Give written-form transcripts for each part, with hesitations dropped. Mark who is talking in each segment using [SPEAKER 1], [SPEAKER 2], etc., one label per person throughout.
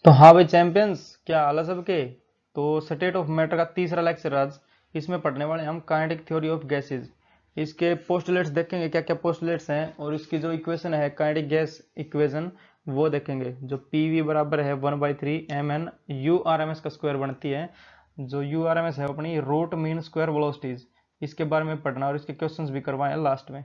[SPEAKER 1] तो हाँ भाई चैंपियंस, क्या हाल है सबके। तो स्टेट ऑफ मैटर का तीसरा लेक्चर आज। इसमें पढ़ने वाले हैं हम काइनेटिक थ्योरी ऑफ गैसेस। इसके पोस्टुलेट्स देखेंगे, क्या क्या पोस्टुलेट्स हैं, और इसकी जो इक्वेशन है काइनेटिक गैस इक्वेशन वो देखेंगे। जो पी वी बराबर है 1/3 mn U R M S का स्क्वायर बनती है। जो यू आर एम एस है अपनी रूट मीन स्क्वायर वेलोसिटीज। इसके बारे में पढ़ना और इसके क्वेश्चंस भी करवाए हैं लास्ट में।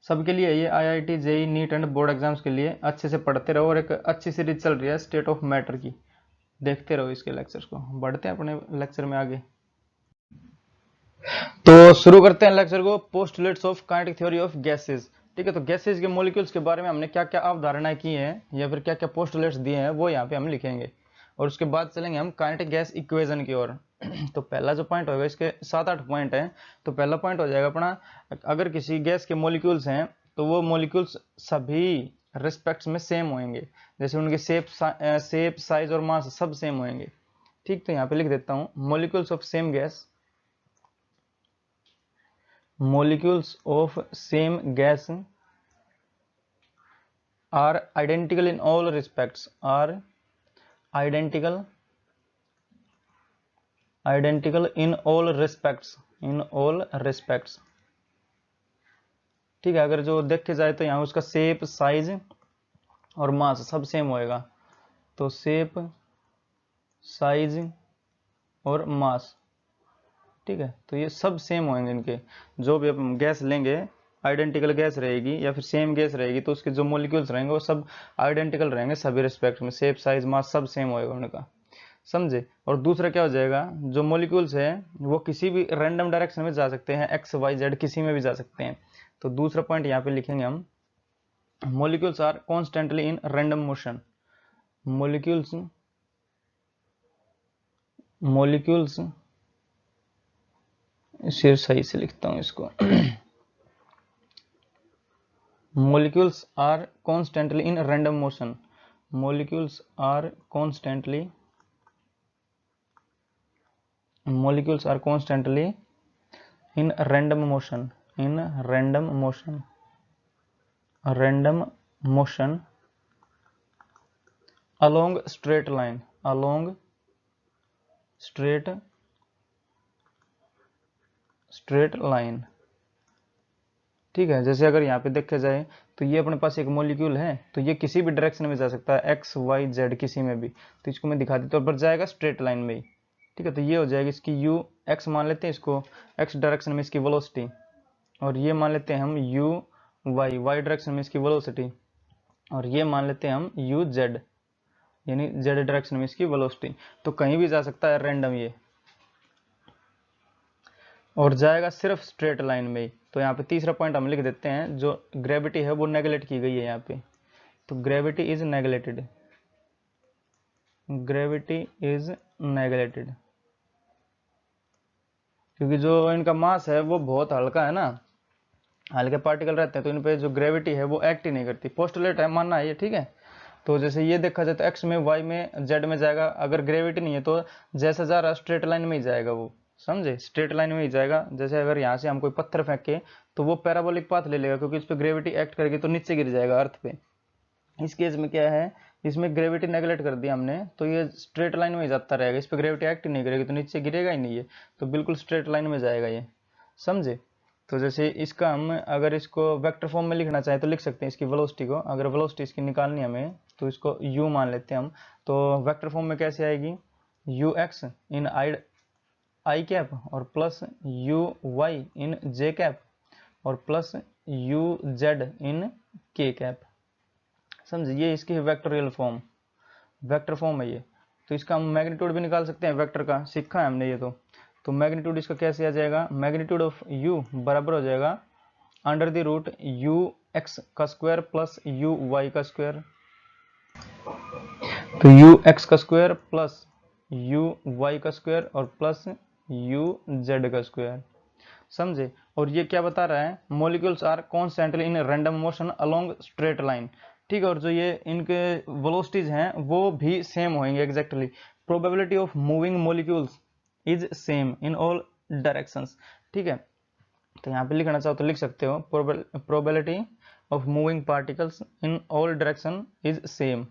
[SPEAKER 1] सबके लिए ये IIT JEE NEET and board exams के लिए अच्छे से पढ़ते रहो, और एक अच्छी सीरीज चल रही है स्टेट ऑफ मैटर की, देखते रहो इसके लेक्चर्स को। बढ़ते हैं अपने लेक्चर में आगे। तो शुरू करते हैं लेक्चर को। Postulates of kinetic theory of gases. ठीक है, तो गैसेस के मॉलिक्यूल्स के बारे में हमने क्या क्या अवधारणाएं की हैं या फिर क्या क्या पोस्टुलेट्स दिए हैं वो यहाँ पे हम लिखेंगे, और उसके बाद चलेंगे हम काइनेटिक गैस इक्वेशन की ओर। तो पहला जो पॉइंट होगा, इसके 7-8 पॉइंट हैं। तो पहला पॉइंट हो जाएगा अपना, अगर किसी गैस के मॉलिक्यूल्स हैं तो वो मॉलिक्यूल्स सभी रिस्पेक्ट्स में सेम होंगे। जैसे उनके शेप साइज और मास सब सेम होंगे। ठीक, तो यहाँ पे लिख देता हूँ molecules of same gas, molecules of same gas are identical in all respects, are identical in all respects, in all respects। ठीक है, अगर जो देखे जाए तो यहाँ उसका शेप साइज और मास सब सेम होएगा। तो शेप साइज और मास, ठीक है, तो ये सब सेम होंगे इनके। जो भी हम गैस लेंगे आइडेंटिकल गैस रहेगी या फिर सेम गैस रहेगी, तो उसके जो मॉलिक्यूल्स रहेंगे वो सब आइडेंटिकल रहेंगे सभी रिस्पेक्ट में। शेप साइज मास सब सेम होएगा उनका, समझे। और दूसरा क्या हो जाएगा, जो मॉलिक्यूल्स है वो किसी भी रैंडम डायरेक्शन में जा सकते हैं, एक्स वाई जेड किसी में भी जा सकते हैं। तो दूसरा पॉइंट यहाँ पे लिखेंगे हम, molecules are constantly in random motion. Molecules सिर्फ सही से लिखता हूँ इसको। molecules are constantly in random motion, molecules are constantly in random motion, random motion along straight line, straight line। ठीक है, जैसे अगर यहाँ पे देखा जाए तो ये अपने पास एक मॉलिक्यूल है, तो ये किसी भी डायरेक्शन में जा सकता है, एक्स वाई जेड किसी में भी। तो इसको मैं दिखाती तौर पर जाएगा स्ट्रेट लाइन में ही। ठीक है, तो ये हो जाएगी इसकी यू एक्स मान लेते हैं इसको, एक्स डायरेक्शन में इसकी वेलोसिटी, और ये मान लेते हैं हम यू वाई डायरेक्शन में इसकी वेलोसिटी, और ये मान लेते हैं हम यू जेड यानी जेड डायरेक्शन में इसकी वेलोसिटी। तो कहीं भी जा सकता है रैंडम ये, और जाएगा सिर्फ स्ट्रेट लाइन में ही। तो यहाँ पे तीसरा पॉइंट हम लिख देते हैं, जो ग्रेविटी है वो नेगलेक्ट की गई है यहाँ पे। तो ग्रेविटी इज नेगलेक्टेड, क्योंकि जो इनका मास है वो बहुत हल्का है ना, हल्के पार्टिकल रहते हैं, तो इन पे जो ग्रेविटी है वो एक्ट ही नहीं करती। पोस्टुलेट है, मानना है ये, ठीक है। तो जैसे ये देखा जाए तो एक्स में वाई में जेड में जाएगा, अगर ग्रेविटी नहीं है तो जैसा जा रहा स्ट्रेट लाइन में ही जाएगा वो, समझे, स्ट्रेट लाइन में ही जाएगा। जैसे अगर यहाँ से हम कोई पत्थर फेंके तो वो पैराबोलिक पाथ ले लेगा, क्योंकि इस पर ग्रेविटी एक्ट करेगी तो नीचे गिर जाएगा अर्थ पे। इस केस में क्या है, इसमें ग्रेविटी नेगलेक्ट कर दिया हमने, तो ये स्ट्रेट लाइन में ही जाता रहेगा, इस पर ग्रेविटी एक्ट नहीं करेगी तो नीचे गिरेगा ही नहीं ये, तो बिल्कुल स्ट्रेट लाइन में जाएगा ये, समझे। तो जैसे इसका हम अगर इसको वेक्टर फॉर्म में लिखना चाहें तो लिख सकते हैं इसकी वेलोसिटी को। अगर वेलोसिटी इसकी निकालनी हमें तो इसको u मान लेते हैं हम। तो वेक्टर फॉर्म में कैसे आएगी, U X in I cap और plus U Y in J cap और plus U Z in K cap, समझिए। ये इसकी वेक्टोरियल फॉर्म, वेक्टर फॉर्म है ये। तो इसका हम मैग्नीट्यूड भी निकाल सकते हैं, वेक्टर का सीखा है हमने ये। तो मैग्नीट्यूड इसका कैसे आ जाएगा, मैग्नीट्यूड ऑफ u बराबर हो जाएगा under the root U X का स्क्वायर प्लस यू वाई का स्क्वायर। तो यू एक्स का स्क्वायर प्लस यू वाई का स्क्वायर और प्लस यू जेड का स्क्वायर, समझे। और ये क्या बता रहा है, molecules are constantly in random motion along straight line. ठीक है, और जो ये इनके वेलोसिटीज हैं वो भी सेम होंगे exactly. Probability of moving molecules is same in all directions. ठीक है, तो यहाँ पे लिखना चाहो तो लिख सकते हो, probability of moving particles in all direction is same.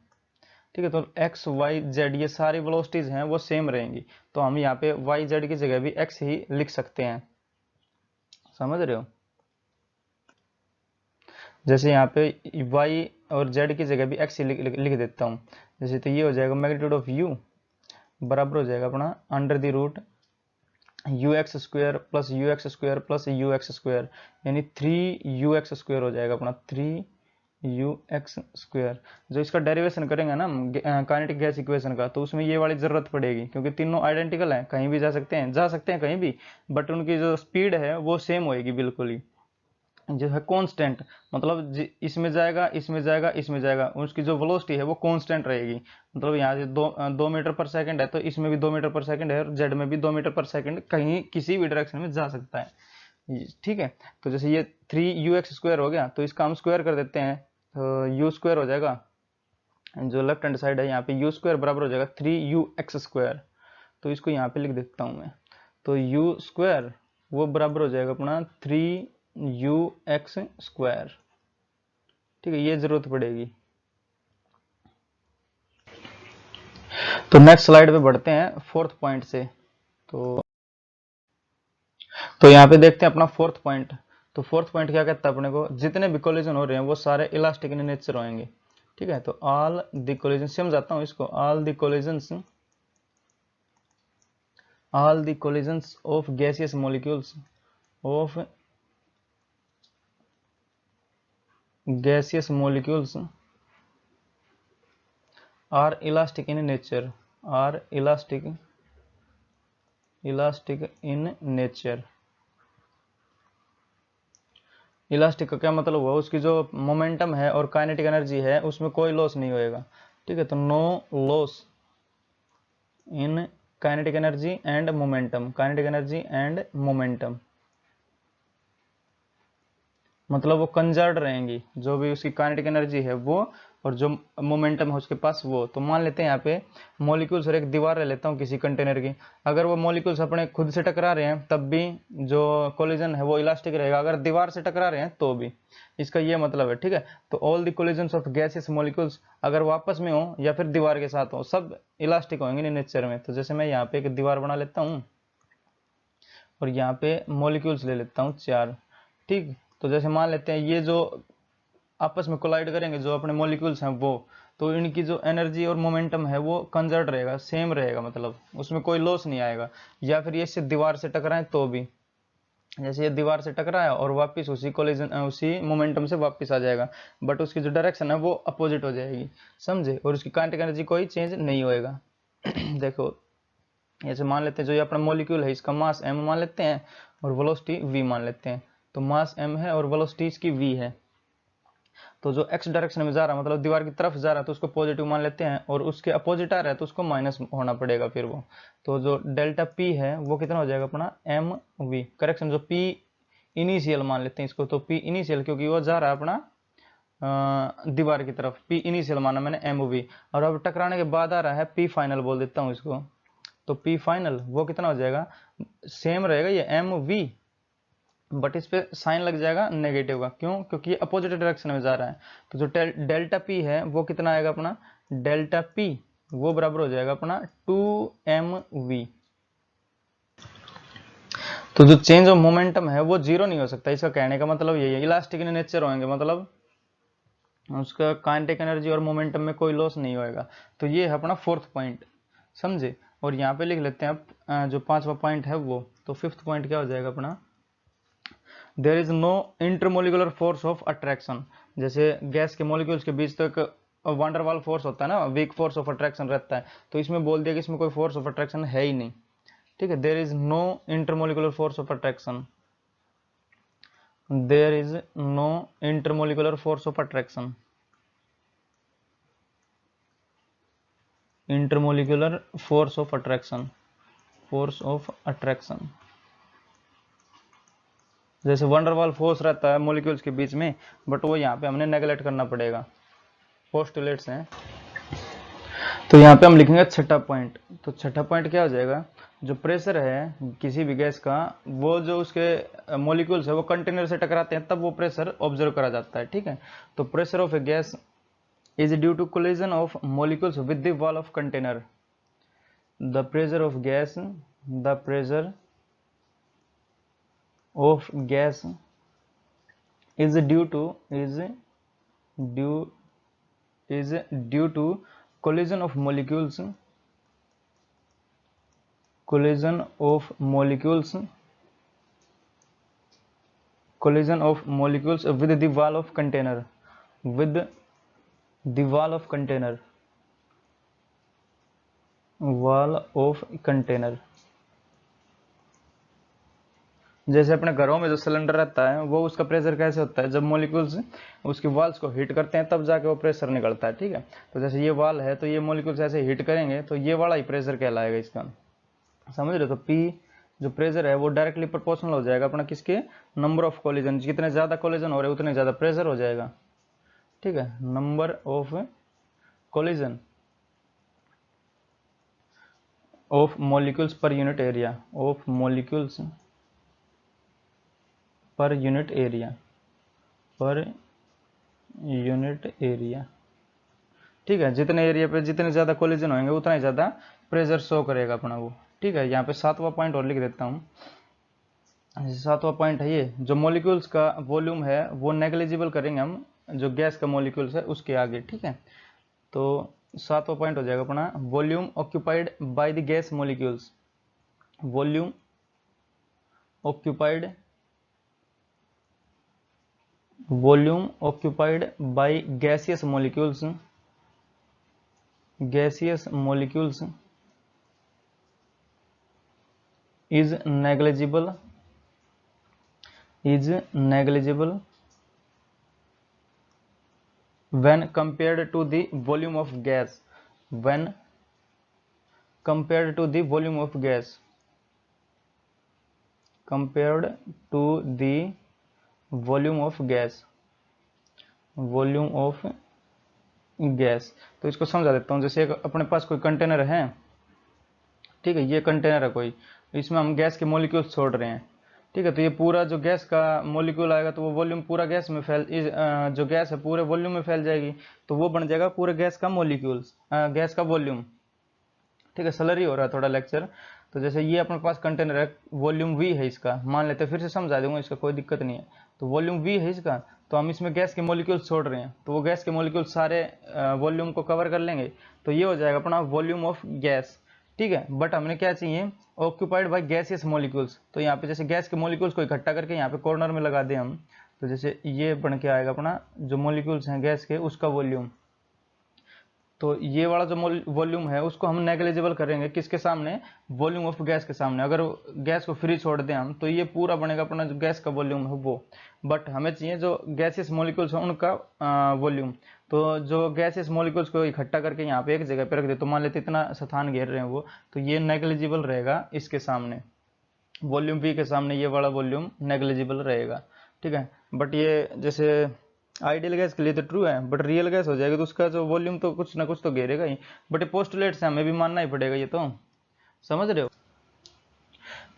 [SPEAKER 1] ठीक है। तो एक्स वाई जेड ये सारी वेलोसिटीज हैं वो सेम रहेंगी, तो हम यहाँ पे वाई जेड की जगह भी एक्स ही लिख सकते हैं, समझ रहे हो। जैसे यहाँ पे y और z की जगह भी x लिख देता हूँ। जैसे तो ये हो जाएगा मैग्नीट्यूड ऑफ u बराबर हो जाएगा अपना under the root U X square plus U X square plus U X square, यानी 3ux स्क्वायर हो जाएगा अपना 3ux स्क्वायर। जो इसका डेरिवेशन करेंगे ना काइनेटिक गैस इक्वेशन का, तो उसमें ये वाली जरूरत पड़ेगी, क्योंकि तीनों आइडेंटिकल हैं, कहीं भी जा सकते हैं कहीं भी, बट उनकी जो स्पीड है वो सेम होएगी बिल्कुल ही। जो है कांस्टेंट, मतलब इसमें जाएगा इसमें जाएगा इसमें जाएगा, उसकी जो वेलोसिटी है वो कांस्टेंट रहेगी। मतलब यहाँ से 2 मीटर पर सेकंड है, तो इसमें भी 2 मीटर पर सेकंड है, और जेड में भी 2 मीटर पर सेकंड कहीं किसी भी डायरेक्शन में जा सकता है, ठीक है। तो जैसे ये 3ux स्क्वायर हो गया, तो इसका हम स्क्वायर कर देते हैं, तो यू स्क्वायर हो जाएगा, जो लेफ्ट हैंड साइड है यहाँ पे यू स्क्वायर बराबर हो जाएगा 3ux स्क्वायर। तो इसको यहाँ पे लिख देता हूँ मैं, तो यू स्क्वायर वो बराबर हो जाएगा अपना 3ux स्क्वायर, ठीक है, ये जरूरत पड़ेगी। तो नेक्स्ट स्लाइड पे बढ़ते हैं फोर्थ पॉइंट से। तो यहाँ पे देखते हैं अपना फोर्थ पॉइंट। तो फोर्थ पॉइंट क्या कहता है अपने को, जितने भी कोलिजन हो रहे हैं वो सारे इलास्टिक इन नेचर होंगे, ठीक है। तो ऑल द कोलिजन, समझाता हूँ इसको, all the collisions of gaseous molecules are elastic in nature, elastic का क्या मतलब हुआ, उसकी जो मोमेंटम है और काइनेटिक एनर्जी है उसमें कोई लॉस नहीं होएगा, ठीक है। तो no loss in kinetic energy and momentum, मतलब वो कंजर्व रहेंगी, जो भी उसकी काइनेटिक एनर्जी है वो, और जो मोमेंटम है उसके पास वो। तो मान लेते हैं यहाँ पे मॉलिक्यूल्स और एक दीवार ले लेता हूँ किसी कंटेनर की, अगर वो मॉलिक्यूल्स अपने खुद से टकरा रहे हैं तब भी जो कोलिजन है वो इलास्टिक रहेगा, अगर दीवार से टकरा रहे हैं तो भी, इसका ये मतलब है, ठीक है। तो all the collisions of gaseous molecules, अगर वो आपस में हो या फिर दीवार के साथ हो, सब इलास्टिक होंगे नेचर में। तो जैसे मैं यहाँ पे एक दीवार बना लेता हूँ और यहाँ पे मॉलिक्यूल्स ले लेता हूँ 4, ठीक। तो जैसे मान लेते हैं ये जो आपस में कोलाइड करेंगे जो अपने मॉलिक्यूल्स हैं वो, तो इनकी जो एनर्जी और मोमेंटम है वो कंजर्व रहेगा, सेम रहेगा, मतलब उसमें कोई लॉस नहीं आएगा। या फिर ये इससे दीवार से टकराए तो भी, जैसे ये दीवार से टकराया और वापस उसी कोलिजन उसी मोमेंटम से वापस आ जाएगा, बट उसकी जो डायरेक्शन है वो अपोजिट हो जाएगी, समझे, और उसकी काइनेटिक एनर्जी कोई चेंज नहीं होएगा। देखो जैसे मान लेते हैं जो ये अपना मॉलिक्यूल है इसका मास m मान लेते हैं और वेलोसिटी v मान लेते हैं। तो मास m है और वेलोसिटी इसकी v है। तो जो x डायरेक्शन में जा रहा है, मतलब दीवार की तरफ जा रहा है, तो उसको पॉजिटिव मान लेते हैं, और उसके अपोजिट आ रहा है तो उसको माइनस होना पड़ेगा फिर वो। तो जो डेल्टा p है वो कितना हो जाएगा अपना mv, करेक्शन जो p इनिशियल मान लेते हैं इसको, तो p इनिशियल क्योंकि वो जा रहा है अपना दीवार की तरफ, p इनिशियल माना मैंने mv, और अब टकराने के बाद आ रहा है p फाइनल बोल देता हूँ इसको। तो p फाइनल वो कितना हो जाएगा, सेम रहेगा ये mv, बट इस पे साइन लग जाएगा नेगेटिव का, क्यों, क्योंकि ये अपोजिट डायरेक्शन में जा रहा है। तो जो डेल्टा p है वो कितना आएगा अपना, डेल्टा p वो बराबर हो जाएगा अपना 2mv। तो जो चेंज ऑफ मोमेंटम है वो जीरो नहीं हो सकता, इसका कहने का मतलब यही है, इलास्टिक इन नेचर होंगे, मतलब उसका काइनेटिक एनर्जी और मोमेंटम में कोई लॉस नहीं होएगा। तो ये है अपना फोर्थ पॉइंट, समझे। और यहाँ पे लिख लेते हैं अब जो पांचवा पॉइंट है वो। तो फिफ्थ पॉइंट क्या हो जाएगा अपना, there is no intermolecular force of attraction. जैसे गैस के मॉलिक्यूल्स के बीच तो एक वंडरवाल फोर्स होता है ना, वीक फोर्स ऑफ अट्रैक्शन रहता है, तो इसमें बोल दिया कि इसमें कोई फोर्स ऑफ अट्रैक्शन है ही नहीं, ठीक है। There is no intermolecular force of attraction, there is no intermolecular force of attraction, intermolecular force of attraction. जैसे वंडरवाल फोर्स रहता है मॉलिक्यूल्स के बीच में, बट वो यहाँ पे हमने नेगलेक्ट करना पड़ेगा, पोस्टुलेट्स हैं। तो यहाँ पे हम लिखेंगे छठा पॉइंट। तो छठा पॉइंट क्या हो जाएगा, जो प्रेशर है किसी भी गैस का, वो जो उसके मॉलिक्यूल्स है वो कंटेनर से टकराते हैं तब वो प्रेशर ऑब्जर्व करा जाता है, ठीक है। तो pressure of A gas is due to collision of molecules with the wall of container. The pressure of gas is due to collision of molecules with the wall of container, जैसे अपने घरों में जो सिलेंडर रहता है वो उसका pressure कैसे होता है, जब मॉलिक्यूल्स उसकी वाल्स को हीट करते हैं तब जाके वो प्रेशर निकलता है, ठीक है। तो जैसे ये वाल है तो ये मॉलिक्यूल्स ऐसे हीट करेंगे तो ये वाला ही प्रेशर कहलाएगा इसका, समझ रहे हो। तो पी जो प्रेशर है वो डायरेक्टली प्रोपोर्शनल हो जाएगा अपना किसके, नंबर ऑफ कोलिजन, जितने ज्यादा कोलिजन हो रहे उतने ज्यादा प्रेशर हो जाएगा, ठीक है। Number of collision of molecules per unit area, ठीक है। जितने एरिया पे जितने ज्यादा कोलिजन होंगे उतना ही ज्यादा प्रेशर शो करेगा अपना वो, ठीक है। यहाँ पे 7वां पॉइंट और लिख देता हूँ। 7वां पॉइंट है ये, जो मॉलिक्यूल्स का वॉल्यूम है वो नेग्लिजिबल करेंगे हम जो गैस का मॉलिक्यूल्स है उसके आगे, ठीक है। तो 7वां पॉइंट हो जाएगा अपना volume occupied by the gas molecules, volume occupied by gaseous molecules is negligible when compared to the volume of gas, volume of gas. तो इसको समझा देता हूँ। जैसे एक अपने पास कोई कंटेनर है, ठीक है, ये कंटेनर है कोई, इसमें हम गैस के मॉलिक्यूल्स छोड़ रहे हैं, ठीक है। तो ये पूरा जो गैस का मॉलिक्यूल आएगा तो वो वॉल्यूम पूरा गैस में जो गैस है पूरे वॉल्यूम में फैल जाएगी, तो वो बन जाएगा पूरे गैस का मॉलिक्यूल्स, गैस का वॉल्यूम, ठीक है। स्लरी हो रहा है थोड़ा लेक्चर। तो जैसे ये अपने पास कंटेनर है, वॉल्यूम V है इसका, मान लेते हैं, फिर से समझा दूंगा, इसका कोई दिक्कत नहीं है। तो वॉल्यूम V है इसका, तो हम इसमें गैस के मॉलिक्यूल्स छोड़ रहे हैं, तो वो गैस के मॉलिक्यूल्स सारे वॉल्यूम को कवर कर लेंगे, तो ये हो जाएगा अपना वॉल्यूम ऑफ गैस, ठीक है। बट हमने क्या चाहिए, ऑक्यूपाइड बाय गैसियस मॉलिक्यूल्स। तो यहाँ पे जैसे गैस के मॉलिक्यूल्स को इकट्ठा करके यहाँ पे कॉर्नर में लगा दें हम, तो जैसे ये बन के आएगा अपना जो मॉलिक्यूल्स हैं गैस के उसका वॉल्यूम। तो ये वाला जो वॉल्यूम है उसको हम नेग्लिजिबल करेंगे किसके सामने, वॉल्यूम ऑफ गैस के सामने। अगर गैस को फ्री छोड़ दें हम तो ये पूरा बनेगा अपना जो गैस का वॉल्यूम है वो, बट हमें चाहिए जो गैसियस मॉलिक्यूल्स हैं उनका वॉल्यूम। तो जो गैसियस मॉलिक्यूल्स को इकट्ठा करके यहाँ पे एक जगह पे रख दे, तो मान लेते इतना स्थान घेर रहे हैं वो, तो ये नेग्लिजिबल रहेगा इसके सामने, वॉल्यूम V के सामने ये वाला वॉल्यूम नेग्लिजिबल रहेगा, ठीक है। बट ये जैसे आइडियल गैस के लिए तो ट्रू है, बट रियल गैस हो जाएगा तो उसका जो वॉल्यूम तो कुछ ना कुछ तो घेरेगा ही, बट ये पोस्टुलेट से हमें भी मानना ही पड़ेगा, ये तो समझ रहे हो।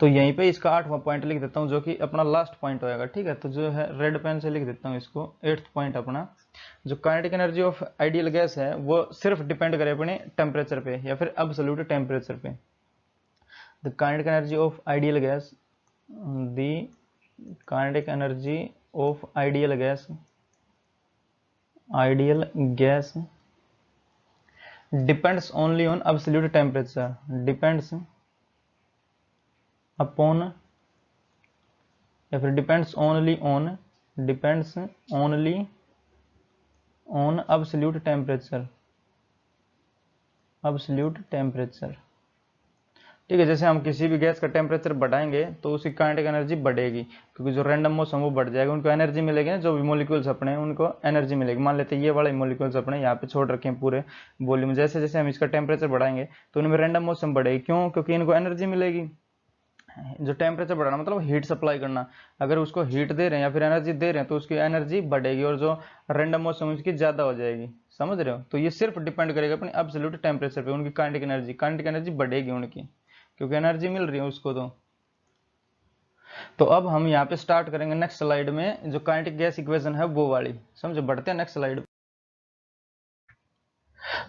[SPEAKER 1] तो यहीं पे इसका 8वां पॉइंट लिख देता हूँ जो कि अपना लास्ट पॉइंट होएगा, ठीक है। तो जो है रेड पेन से लिख देता हूँ इसको, 8th पॉइंट अपना, जो kinetic energy of ideal gas है वो सिर्फ डिपेंड करे अपने टेम्परेचर पे या फिर एब्सोल्यूट टेम्परेचर पे। The kinetic energy of ideal gas, the kinetic energy of ideal gas depends only on absolute temperature, depends only on absolute temperature, ठीक है। जैसे हम किसी भी गैस का टेम्परेचर बढ़ाएंगे तो उसकी काइनेटिक एनर्जी बढ़ेगी, क्योंकि जो रैंडम मौसम वो बढ़ जाएगा, उनको एनर्जी मिलेगी ना, जो भी मॉलिक्यूल्स अपने उनको एनर्जी मिलेगी। मान लेते हैं ये वाले मॉलिक्यूल्स अपने यहाँ पे छोड़ रखे हैं पूरे वॉल्यूम, जैसे जैसे हम इसका टेम्परेचर बढ़ाएंगे तो उनमें रैंडम मौसम बढ़ेगी, क्यों, क्योंकि इनको एनर्जी मिलेगी। जो टेम्परेचर बढ़ाना मतलब हीट सप्लाई करना, अगर उसको हीट दे रहे हैं या फिर एनर्जी दे रहे हैं तो उसकी एनर्जी बढ़ेगी और जो रैंडम मौसम उसकी ज्यादा हो जाएगी, समझ रहे हो। तो ये सिर्फ डिपेंड करेगा अपने एब्सोल्यूट टेम्परेचर पे, उनकी काइनेटिक एनर्जी बढ़ेगी उनकी, क्योंकि एनर्जी मिल रही है उसको। तो अब हम यहाँ पे स्टार्ट करेंगे नेक्स्ट स्लाइड में जो काइनेटिक गैस इक्वेशन है वो वाली, समझो। बढ़ते हैं नेक्स्ट स्लाइड।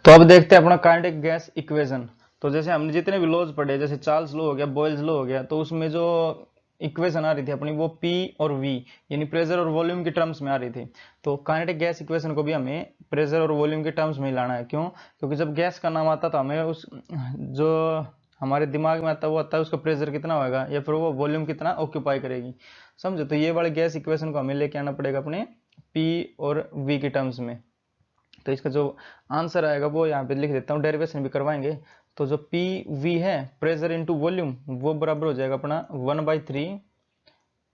[SPEAKER 1] तो अब देखते हैं अपना काइनेटिक गैस इक्वेशन। तो जैसे हमने जितने भी लॉज पढ़े, जैसे चार्ल्स लॉ हो गया, बॉयल्स लॉ हो गया, तो उसमें जो इक्वेशन आ रही थी अपनी वो P और V यानी प्रेशर और वॉल्यूम की टर्म्स में आ रही थी। तो काइनेटिक गैस इक्वेशन को भी हमें प्रेशर और वॉल्यूम के टर्म्स में ही लाना है। क्यों? क्योंकि जब गैस का नाम आता तो हमें उस जो हमारे दिमाग में आता है वो आता है उसका प्रेशर कितना होगा या फिर वो वॉल्यूम कितना ऑक्यूपाई करेगी। समझो? तो ये वाले गैस इक्वेशन को हमें लेके आना पड़ेगा अपने P और V की टर्म्स में। तो इसका जो आंसर आएगा वो यहाँ पे लिख देता हूँ, डेरिवेशन भी करवाएंगे। तो जो पी वी है प्रेशर इनटू वॉल्यूम वो बराबर हो जाएगा अपना 1/3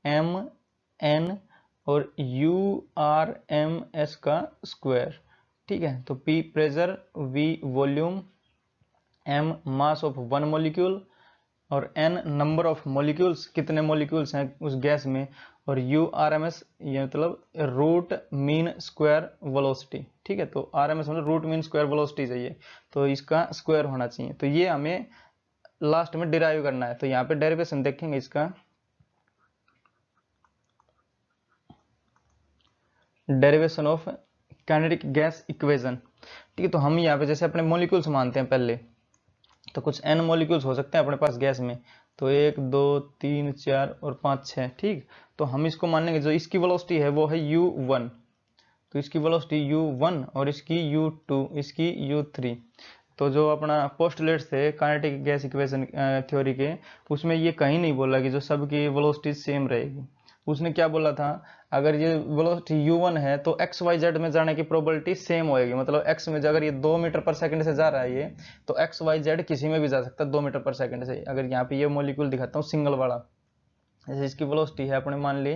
[SPEAKER 1] एम एन और यू आर एम एस का स्क्वायर। ठीक है, तो P pressure, V volume, M mass of one molecule और एन नंबर ऑफ मॉलिक्यूल्स, कितने मॉलिक्यूल्स हैं उस गैस में, और यू आर एम एस ये मतलब रूट मीन स्क्वायर वेलोसिटी। ठीक है, तो आर एम एस मतलब रूट मीन स्क्वायर वेलोसिटी चाहिए, तो इसका स्क्वायर होना चाहिए। तो ये हमें लास्ट में डिराइव करना है। तो यहाँ पे डेरिवेशन देखेंगे इसका, derivation of kinetic gas equation. ठीक है, तो हम यहाँ पे जैसे अपने मॉलिक्यूल्स मानते हैं पहले, तो कुछ एन मॉलिक्यूल्स हो सकते हैं अपने पास गैस में। तो 1 2 3 4 और 5 6। ठीक, तो हम इसको मान लेंगे जो इसकी वेलोसिटी है वो है u1, तो इसकी वेलोसिटी u1 और इसकी u2, इसकी u3। तो जो अपना पोस्टुलेट्स थे काइनेटिक गैस इक्वेशन थ्योरी के, उसमें ये कहीं नहीं बोला कि जो सबकी वेलोसिटी सेम रहेगी। उसने क्या बोला था, अगर ये वेलोसिटी u1 है तो एक्स वाई जेड में जाने की प्रोबेबिलिटी सेम होएगी। मतलब एक्स में अगर ये 2 मीटर पर सेकंड से जा रहा है ये, तो एक्स वाई जेड किसी में भी जा सकता है 2 मीटर पर सेकंड से। अगर यहाँ पे ये मॉलिक्यूल दिखाता हूँ सिंगल वाला, जैसे इसकी वेलोसिटी है अपने मान ली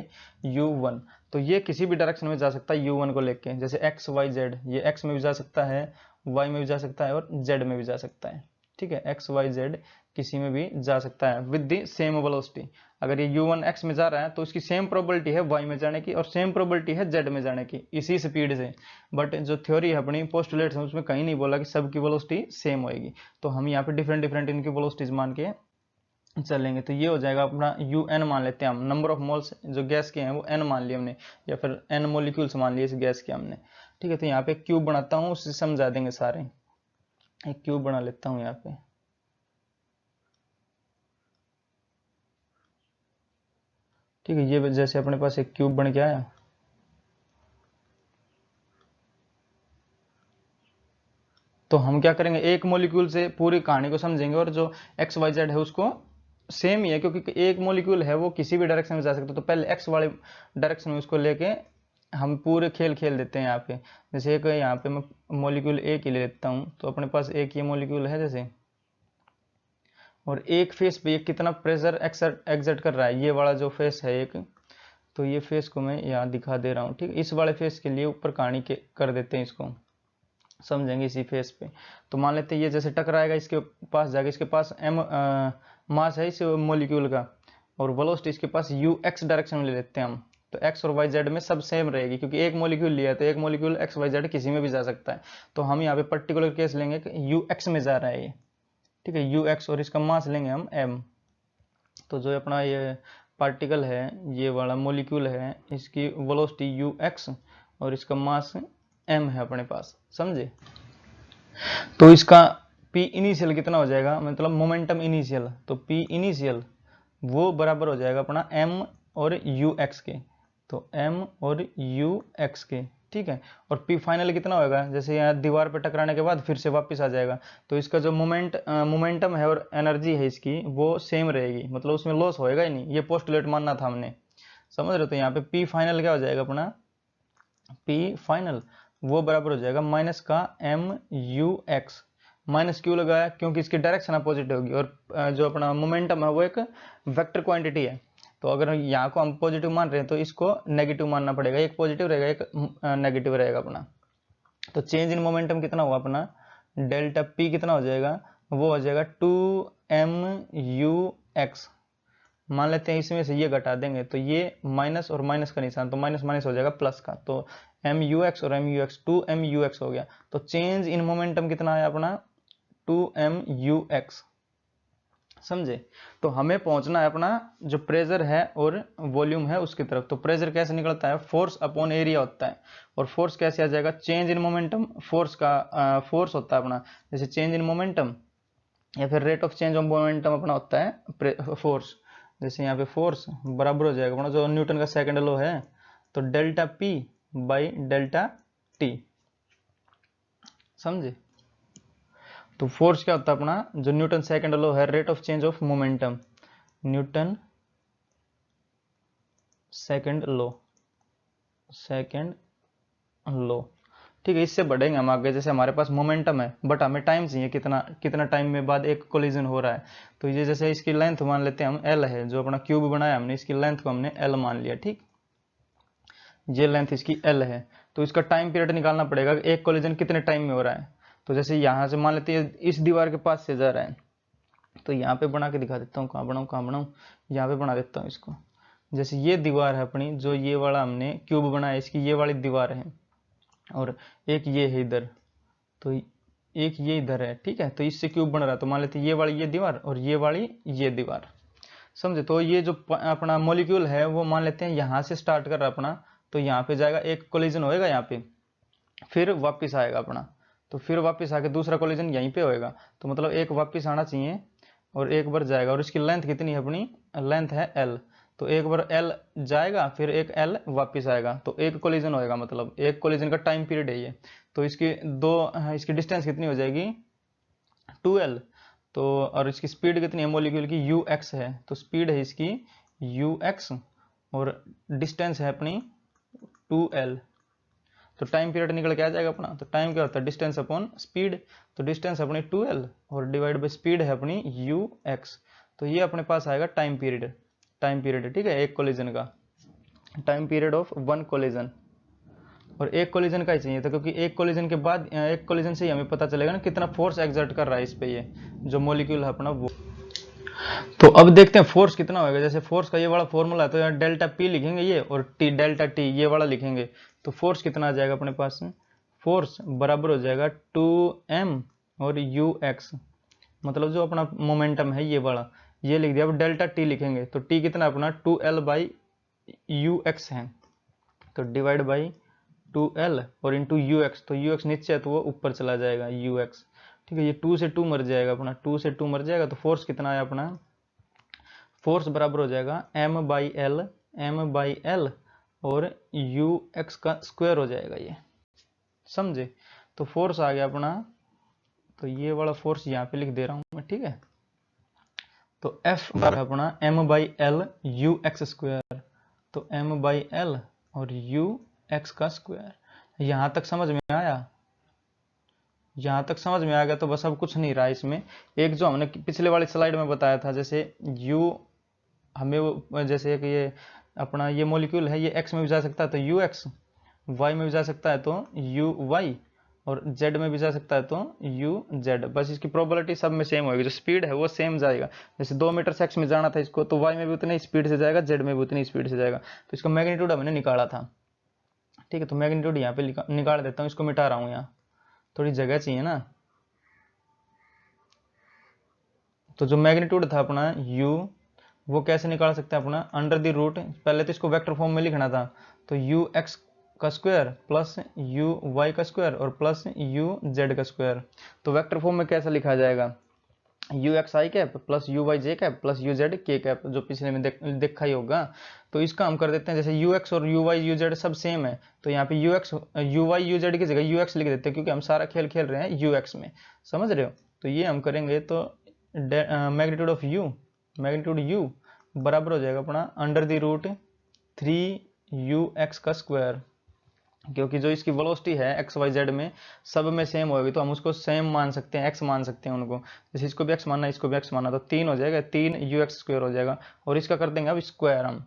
[SPEAKER 1] u1, तो ये किसी भी डायरेक्शन में जा सकता है u1 को लेके। जैसे एक्स वाई जेड, ये एक्स में भी जा सकता है, वाई में भी जा सकता है और जेड में भी जा सकता है। ठीक है, एक्स वाई जेड किसी में भी जा सकता है विद द सेम वेलोसिटी। अगर ये u1 एक्स में जा रहा है तो इसकी सेम प्रोबेबिलिटी है वाई में जाने की और सेम प्रोबेबिलिटी है जेड में जाने की इसी स्पीड से। बट जो थ्योरी है अपनी पोस्टुलेट्स है उसमें कहीं नहीं बोला कि सबकी वेलोसिटी सेम होएगी। तो हम यहाँ पे डिफरेंट डिफरेंट इनकी वेलोसिटीज मान के चलेंगे। तो ये हो जाएगा अपना यू एन मान लेते हैं हम, नंबर ऑफ मोल्स जो गैस के हैं वो एन मान लिए हमने, या फिर एन मोलिक्यूल्स मान लिए इस गैस के हमने। ठीक है, तो यहाँ पे क्यूब बनाता हूँ, उससे समझा देंगे सारे। एक क्यूब बना लेता हूँ यहाँ पे। ठीक है, ये जैसे अपने पास एक क्यूब बन के आया। तो हम क्या करेंगे, एक मॉलिक्यूल से पूरी कहानी को समझेंगे और जो एक्स वाई जेड है उसको सेम ही है, क्योंकि एक मॉलिक्यूल है वो किसी भी डायरेक्शन में जा सकता है। तो पहले एक्स वाले डायरेक्शन में उसको लेके हम पूरे खेल खेल देते हैं यहाँ पे। जैसे एक यहाँ पे मैं मॉलिक्यूल एक ही ले लेता हूँ, तो अपने पास एक ये मॉलिक्यूल है जैसे, और एक फेस पे कितना प्रेशर एक्सर्ट कर रहा है, ये वाला जो फेस है एक, तो ये फेस को मैं यहाँ दिखा दे रहा हूँ। ठीक, इस वाले फेस के लिए ऊपर कहानी के कर देते हैं, इसको समझेंगे इसी फेस पे। तो मान लेते हैं ये जैसे टकराएगा इसके पास जाके, इसके पास एम मास है इस मॉलिक्यूल का, और वेलोसिटी इसके पास यू एक्स डायरेक्शन में ले लेते हैं हम। तो एक्स और वाई जेड में सब सेम रहेगी, क्योंकि एक मॉलिक्यूल लिया है तो एक मॉलिक्यूल एक्स वाई जेड किसी में भी जा सकता है। तो हम यहाँ पे पर्टिकुलर केस लेंगे कि यू एक्स में जा रहा है ये। ठीक है, यू एक्स, और इसका मास लेंगे हम एम। तो जो अपना ये पार्टिकल है, ये वाला मॉलिक्यूल है, इसकी वेलोसिटी यू एक्स और इसका मास एम है अपने पास, समझे। तो इसका पी इनिशियल कितना हो जाएगा, मतलब मोमेंटम इनिशियल, तो पी इनिशियल वो बराबर हो जाएगा अपना एम और यू एक्स के। तो एम और यू एक्स के, ठीक है। और पी फाइनल कितना होगा, जैसे यहाँ दीवार पे टकराने के बाद फिर से वापस आ जाएगा, तो इसका जो मोमेंटम है और एनर्जी है इसकी वो सेम रहेगी, मतलब उसमें लॉस होएगा ही नहीं। ये पोस्टुलेट मानना था हमने, समझ रहे हो। तो यहाँ पे पी फाइनल क्या हो जाएगा अपना, पी फाइनल वो बराबर हो जाएगा माइनस का एम यू एक्स। माइनस क्यों लगाया, क्योंकि इसकी डायरेक्शन अपोजिट होगी, और जो अपना मोमेंटम है वो एक वेक्टर क्वांटिटी है। तो अगर यहाँ को हम पॉजिटिव मान रहे हैं तो इसको नेगेटिव मानना पड़ेगा, एक पॉजिटिव रहेगा एक नेगेटिव रहेगा अपना। तो चेंज इन मोमेंटम कितना हुआ अपना, डेल्टा पी कितना हो जाएगा, वो हो जाएगा 2mu x। मान लेते हैं इसमें से ये घटा देंगे तो ये माइनस और माइनस का निशान, तो माइनस माइनस हो जाएगा प्लस का, तो mu x और mu x 2mu x हो गया। तो चेंज इन मोमेंटम कितना आया अपना 2mu x, समझे। तो हमें पहुंचना है अपना जो प्रेशर है और वॉल्यूम है उसकी तरफ। तो प्रेशर कैसे निकलता है, फोर्स अपॉन एरिया होता है। और फोर्स कैसे आ जाएगा, चेंज इन मोमेंटम, फोर्स का फोर्स होता है अपना, जैसे चेंज इन मोमेंटम या फिर rate of change of momentum अपना होता है फोर्स। जैसे यहाँ पे फोर्स बराबर हो जाएगा अपना जो न्यूटन का सेकंड लॉ है, तो delta P by delta T, समझे। तो फोर्स क्या होता है अपना, जो न्यूटन सेकंड लॉ है, rate of change of momentum, Newton second law, ठीक है। इससे बढ़ेंगे हम आगे, जैसे हमारे पास मोमेंटम है बट हमें टाइम चाहिए, कितना कितना टाइम में बाद एक कोलिजन हो रहा है। तो ये जैसे इसकी लेंथ मान लेते हैं हम एल है, जो अपना क्यूब बनाया हमने, इसकी लेंथ को हमने एल मान लिया, ठीक। ये लेंथ इसकी एल है। तो इसका टाइम पीरियड निकालना पड़ेगा, एक कोलिजन कितने टाइम में हो रहा है। तो जैसे यहाँ से मान लेते हैं इस दीवार के पास से जा रहा है, तो यहाँ पे बना के दिखा देता हूँ, कहाँ बनाऊँ, यहाँ पे बना देता हूँ इसको। जैसे ये दीवार है अपनी, जो ये वाला हमने क्यूब बनाया, इसकी ये वाली दीवार है और एक ये है इधर, तो एक ये इधर है, ठीक है। तो इससे क्यूब बन रहा है, तो मान लेते हैं ये वाली ये दीवार और ये वाली ये दीवार, समझे। तो ये जो अपना मॉलिक्यूल है वो मान लेते हैं यहाँ से स्टार्ट कर रहा है अपना, तो यहाँ पे जाएगा, एक कोलिजन होएगा यहाँ पे, फिर वापस आएगा अपना, तो फिर वापस आके दूसरा कोलिजन यहीं पे होएगा। तो मतलब एक वापस आना चाहिए और एक बार जाएगा। और इसकी लेंथ कितनी है अपनी, लेंथ है एल। तो एक बार एल जाएगा फिर एक एल वापस आएगा, तो एक कोलिजन होएगा, मतलब एक कोलिजन का टाइम पीरियड है ये। तो इसकी डिस्टेंस कितनी हो जाएगी, 2l। तो और इसकी स्पीड कितनी है मॉलिक्यूल की, ux है। तो स्पीड है इसकी ux और डिस्टेंस है अपनी 2l। तो टाइम पीरियड निकल के आ जाएगा अपना। तो टाइम क्या होता है, डिस्टेंस अपॉन स्पीड। तो डिस्टेंस अपनी 2l और डिवाइड बाई स्पीड है अपनी ux। तो ये अपने पास आएगा टाइम पीरियड, ठीक है, एक कोलिजन का time period of one collision. और एक कोलिजन का ही चाहिए था, क्योंकि एक कोलिजन के बाद, एक कोलिजन से ही हमें पता चलेगा ना कितना फोर्स एक्सर्ट कर रहा है इस पे ये जो मॉलिक्यूल है अपना वो। तो अब देखते हैं फोर्स कितना होगा। जैसे फोर्स का ये वाला फॉर्मूला है, तो यहाँ डेल्टा पी लिखेंगे ये, और टी डेल्टा टी ये वाला लिखेंगे। तो फोर्स कितना आ जाएगा अपने पास, फोर्स बराबर हो जाएगा 2m और ux, मतलब जो अपना मोमेंटम है ये वाला, ये लिख दिया। अब डेल्टा टी लिखेंगे, तो टी कितना अपना 2l बाई ux है, तो डिवाइड बाई 2l और इंटू ux। तो ux नीचे है तो वो ऊपर चला जाएगा ux, ठीक है। ये 2 से 2 मर जाएगा अपना, 2 से 2 मर जाएगा। तो फोर्स कितना है अपना, फोर्स बराबर हो जाएगा m बाई एल और ux का स्क्वायर हो जाएगा ये, समझे। तो फोर्स आ गया अपना, तो ये वाला फोर्स यहाँ पे लिख दे रहा हूँ मैं, ठीक है। तो F अपना m by L you X square, तो m बाई एल और यू एक्स का स्क्वायर। यहाँ तक समझ में आया, यहाँ तक समझ में आ गया। तो बस अब कुछ नहीं रहा इसमें, एक जो हमने पिछले वाली स्लाइड में बताया था, जैसे u हमें, जैसे कि ये अपना ये मॉलिक्यूल है, ये x में भी जा सकता है तो यू एक्स, y में भी जा सकता है तो यू वाई, और z में भी जा सकता है तो यू जेड। बस इसकी प्रोबेबिलिटी सब में सेम होगी, जो स्पीड है वो सेम जाएगा। जैसे 2 मीटर से x में जाना था इसको, तो y में भी उतनी स्पीड से जाएगा, z में भी उतनी स्पीड से जाएगा। तो इसका मैग्नीट्यूड हमने निकाला था, ठीक है। तो मैग्नीट्यूड यहाँ पे निकाल देता हूँ, इसको मिटा रहा हूँ, यहाँ थोड़ी जगह चाहिए ना। तो जो मैग्नीट्यूड था अपना u, वो कैसे निकाल सकते हैं अपना, अंडर द रूट, पहले तो इसको वेक्टर फॉर्म में लिखना था, तो यू एक्स का स्क्वायर प्लस यू वाई का स्क्वायर और प्लस यू जेड का स्क्वायर। तो वेक्टर फॉर्म में कैसा लिखा जाएगा, U X I cap plus U Y J cap plus U Z K cap, जो पिछले में देखा ही होगा। तो इसका हम कर देते हैं, जैसे यू एक्स और यू वाई यू जेड सब सेम है, तो यहाँ पे you x you why you Z की जगह यू एक्स लिख देते हैं, क्योंकि हम सारा खेल खेल रहे हैं यू एक्स में, समझ रहे हो। तो ये हम करेंगे, तो magnitude of you, magnitude you बराबर हो जाएगा अपना अंडर द रूट 3ux का स्क्वायर, क्योंकि जो इसकी वेलोसिटी है एक्स वाई जेड में सब में सेम होगी, तो हम उसको सेम मान सकते हैं, एक्स मान सकते हैं उनको। जैसे इसको भी एक्स मानना, इसको भी एक्स मानना, तो 3 हो जाएगा, 3ux स्क्वायर हो जाएगा। और इसका कर देंगे अब स्क्वायर हम।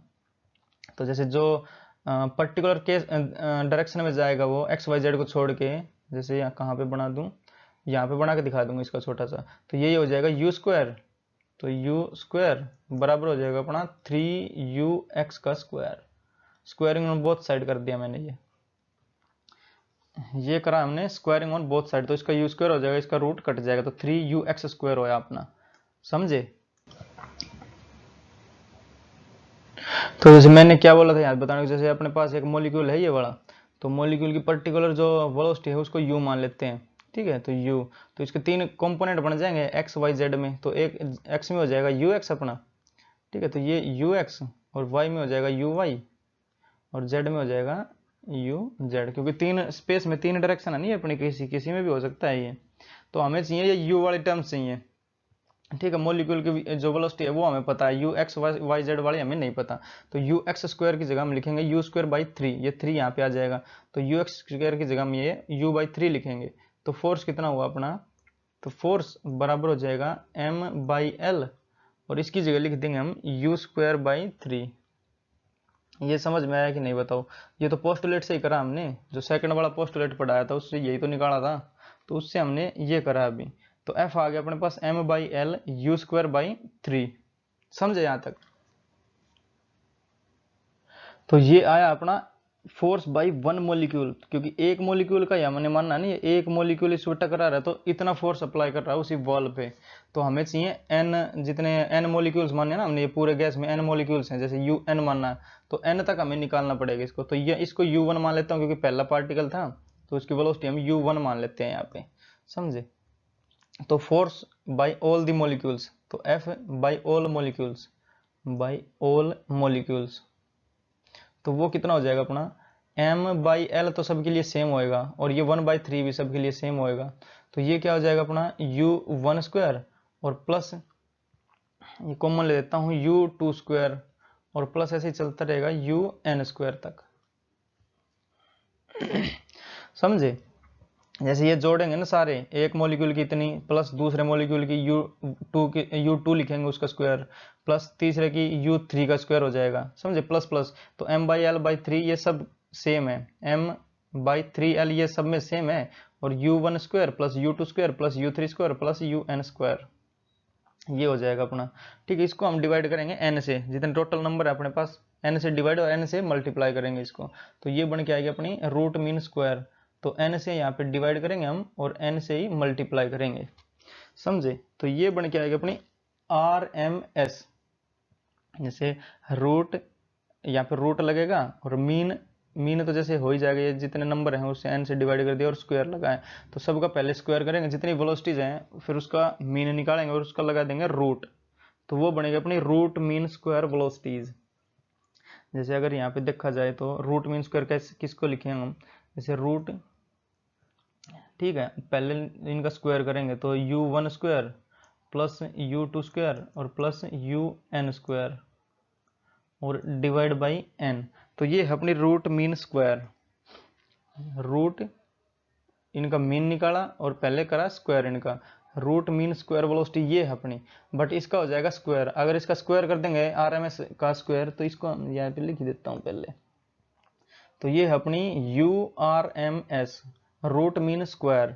[SPEAKER 1] तो जैसे जो पर्टिकुलर केस डायरेक्शन में जाएगा वो एक्स वाई जेड को छोड़ के, जैसे यहाँ कहाँ पे बना दूँ, यहाँ पे बना के दिखा दूंगा इसका छोटा सा, तो यही हो जाएगा यू स्क्वायर। तो यू स्क्वायर बराबर हो जाएगा अपना 3ux का square, squaring on both side कर दिया मैंने, ये करा हमने स्क्वायरिंग ऑन बोथ साइड। तो इसका यू स्क्वायर हो जाएगा, इसका रूट कट जाएगा, तो 3ux स्क्वायर होया अपना, समझे। तो जैसे मैंने क्या बोला था याद बताने, जैसे अपने पास एक मॉलिक्यूल है ये वाला, तो मॉलिक्यूल की पर्टिकुलर जो वेलोसिटी है उसको u मान लेते हैं, ठीक है। तो u, तो इसके तीन कंपोनेंट बन जाएंगे x y z में। तो एक x में हो जाएगा ux अपना, ठीक है। तो ये ux, और y में हो जाएगा uy, और z में हो जाएगा uz, क्योंकि तीन स्पेस में तीन डायरेक्शन है नहीं अपनी, किसी किसी में भी हो सकता है ये। तो हमें चाहिए ये u वाली टर्म्स चाहिए, ठीक है। मॉलिक्यूल की जो वेलोसिटी है वो हमें पता है, यू एक्स वाई जेड वाली हमें नहीं पता। तो यू एक्स स्क्वायर की जगह हम लिखेंगे यू स्क्वायर बाई 3, ये 3 यहाँ पे आ जाएगा। तो यू एक्स स्क्वायर की जगह हम ये यू बाई 3 लिखेंगे। तो फोर्स कितना हुआ अपना, तो फोर्स बराबर हो जाएगा एम बाई एल, और इसकी जगह लिख देंगे हम यू स्क्वायर बाई 3। ये समझ में आया कि नहीं बताओ। ये तो पोस्टुलेट से ही करा हमने, जो सेकंड वाला पोस्टुलेट पढ़ाया था उससे यही तो निकाला था, तो उससे हमने ये करा अभी। तो एफ आ गया अपने पास M by L U square by 3, समझे यहां तक। तो ये आया अपना फोर्स बाई वन मॉलिक्यूल, क्योंकि एक मॉलिक्यूल का हमने मानना नहीं है, एक मॉलिक्यूल इस पर टकरा रहा है तो इतना फोर्स अप्लाई कर रहा है उसी वॉल पे। तो हमें चाहिए एन, जितने एन मॉलिक्यूल्स माने ना हमने, ये पूरे गैस में एन मॉलिक्यूल्स हैं, जैसे यू एन मानना है तो एन तक हमें निकालना पड़ेगा इसको। तो ये इसको यू वन मान लेता हूँ क्योंकि पहला पार्टिकल था, तो उसकी वेलोसिटी हम यू वन मान लेते हैं यहाँ पे, समझे। तो force by all the molecules, तो F by all molecules, by all molecules, तो वो कितना हो जाएगा अपना m बाई एल, तो सबके लिए सेम होएगा, और ये 1/3 भी सबके लिए सेम होएगा। तो ये क्या हो जाएगा अपना u1 स्क्वायर, और प्लस ये कॉमन ले देता हूँ u2 स्क्वायर, और प्लस ऐसे ही चलता रहेगा un स्क्वायर तक, समझे। जैसे ये जोड़ेंगे ना सारे, एक मॉलिक्यूल की इतनी प्लस दूसरे मॉलिक्यूल की U2 लिखेंगे उसका स्क्वायर, प्लस तीसरे की U3 का स्क्वायर हो जाएगा, समझे, प्लस प्लस। तो m बाई एल बाई 3 ये सब सेम है, m बाई 3l ये सब में सेम है, और U1 square plus U2 square plus U3 square plus UN square, ये हो जाएगा अपना, ठीक है। इसको हम डिवाइड करेंगे n से, जितने टोटल नंबर है अपने पास n से डिवाइड और n से मल्टीप्लाई करेंगे इसको, तो ये बन के आएगी अपनी रूट मीन स्क्वायर। तो n से यहाँ पे डिवाइड करेंगे हम, और n से ही मल्टीप्लाई करेंगे, समझे। तो ये बन के आएगी अपनी RMS, जैसे रूट, यहाँ पे रूट लगेगा, और मीन, मीन तो जैसे हो ही जाएगा, ये जितने नंबर हैं उससे n से डिवाइड कर दिया और स्क्वायर लगाए। तो सबका पहले स्क्वायर करेंगे, जितनी वेलोसिटीज हैं फिर उसका मीन निकालेंगे और उसका लगा देंगे रूट, तो वो बनेगी अपनी रूट मीन स्क्वायर वेलोसिटीज। जैसे अगर यहाँ पे देखा जाए तो रूट मीन स्क्वायर कैसे किसको लिखेंगे हम, जैसे रूट, ठीक है, पहले इनका स्क्वायर करेंगे तो u1 square plus u2 square और प्लस un स्क्वायर और डिवाइड बाई n। तो ये है अपनी रूट मीन स्क्वायर, रूट इनका मीन निकाला और पहले करा स्क्वायर इनका, रूट मीन स्क्वायर वेलोसिटी ये है अपनी, बट इसका हो जाएगा स्क्वायर। अगर इसका स्क्वायर कर देंगे RMS का स्क्वायर, तो इसको यहाँ पे लिख देता हूँ पहले, तो ये है अपनी URMS, root mean square,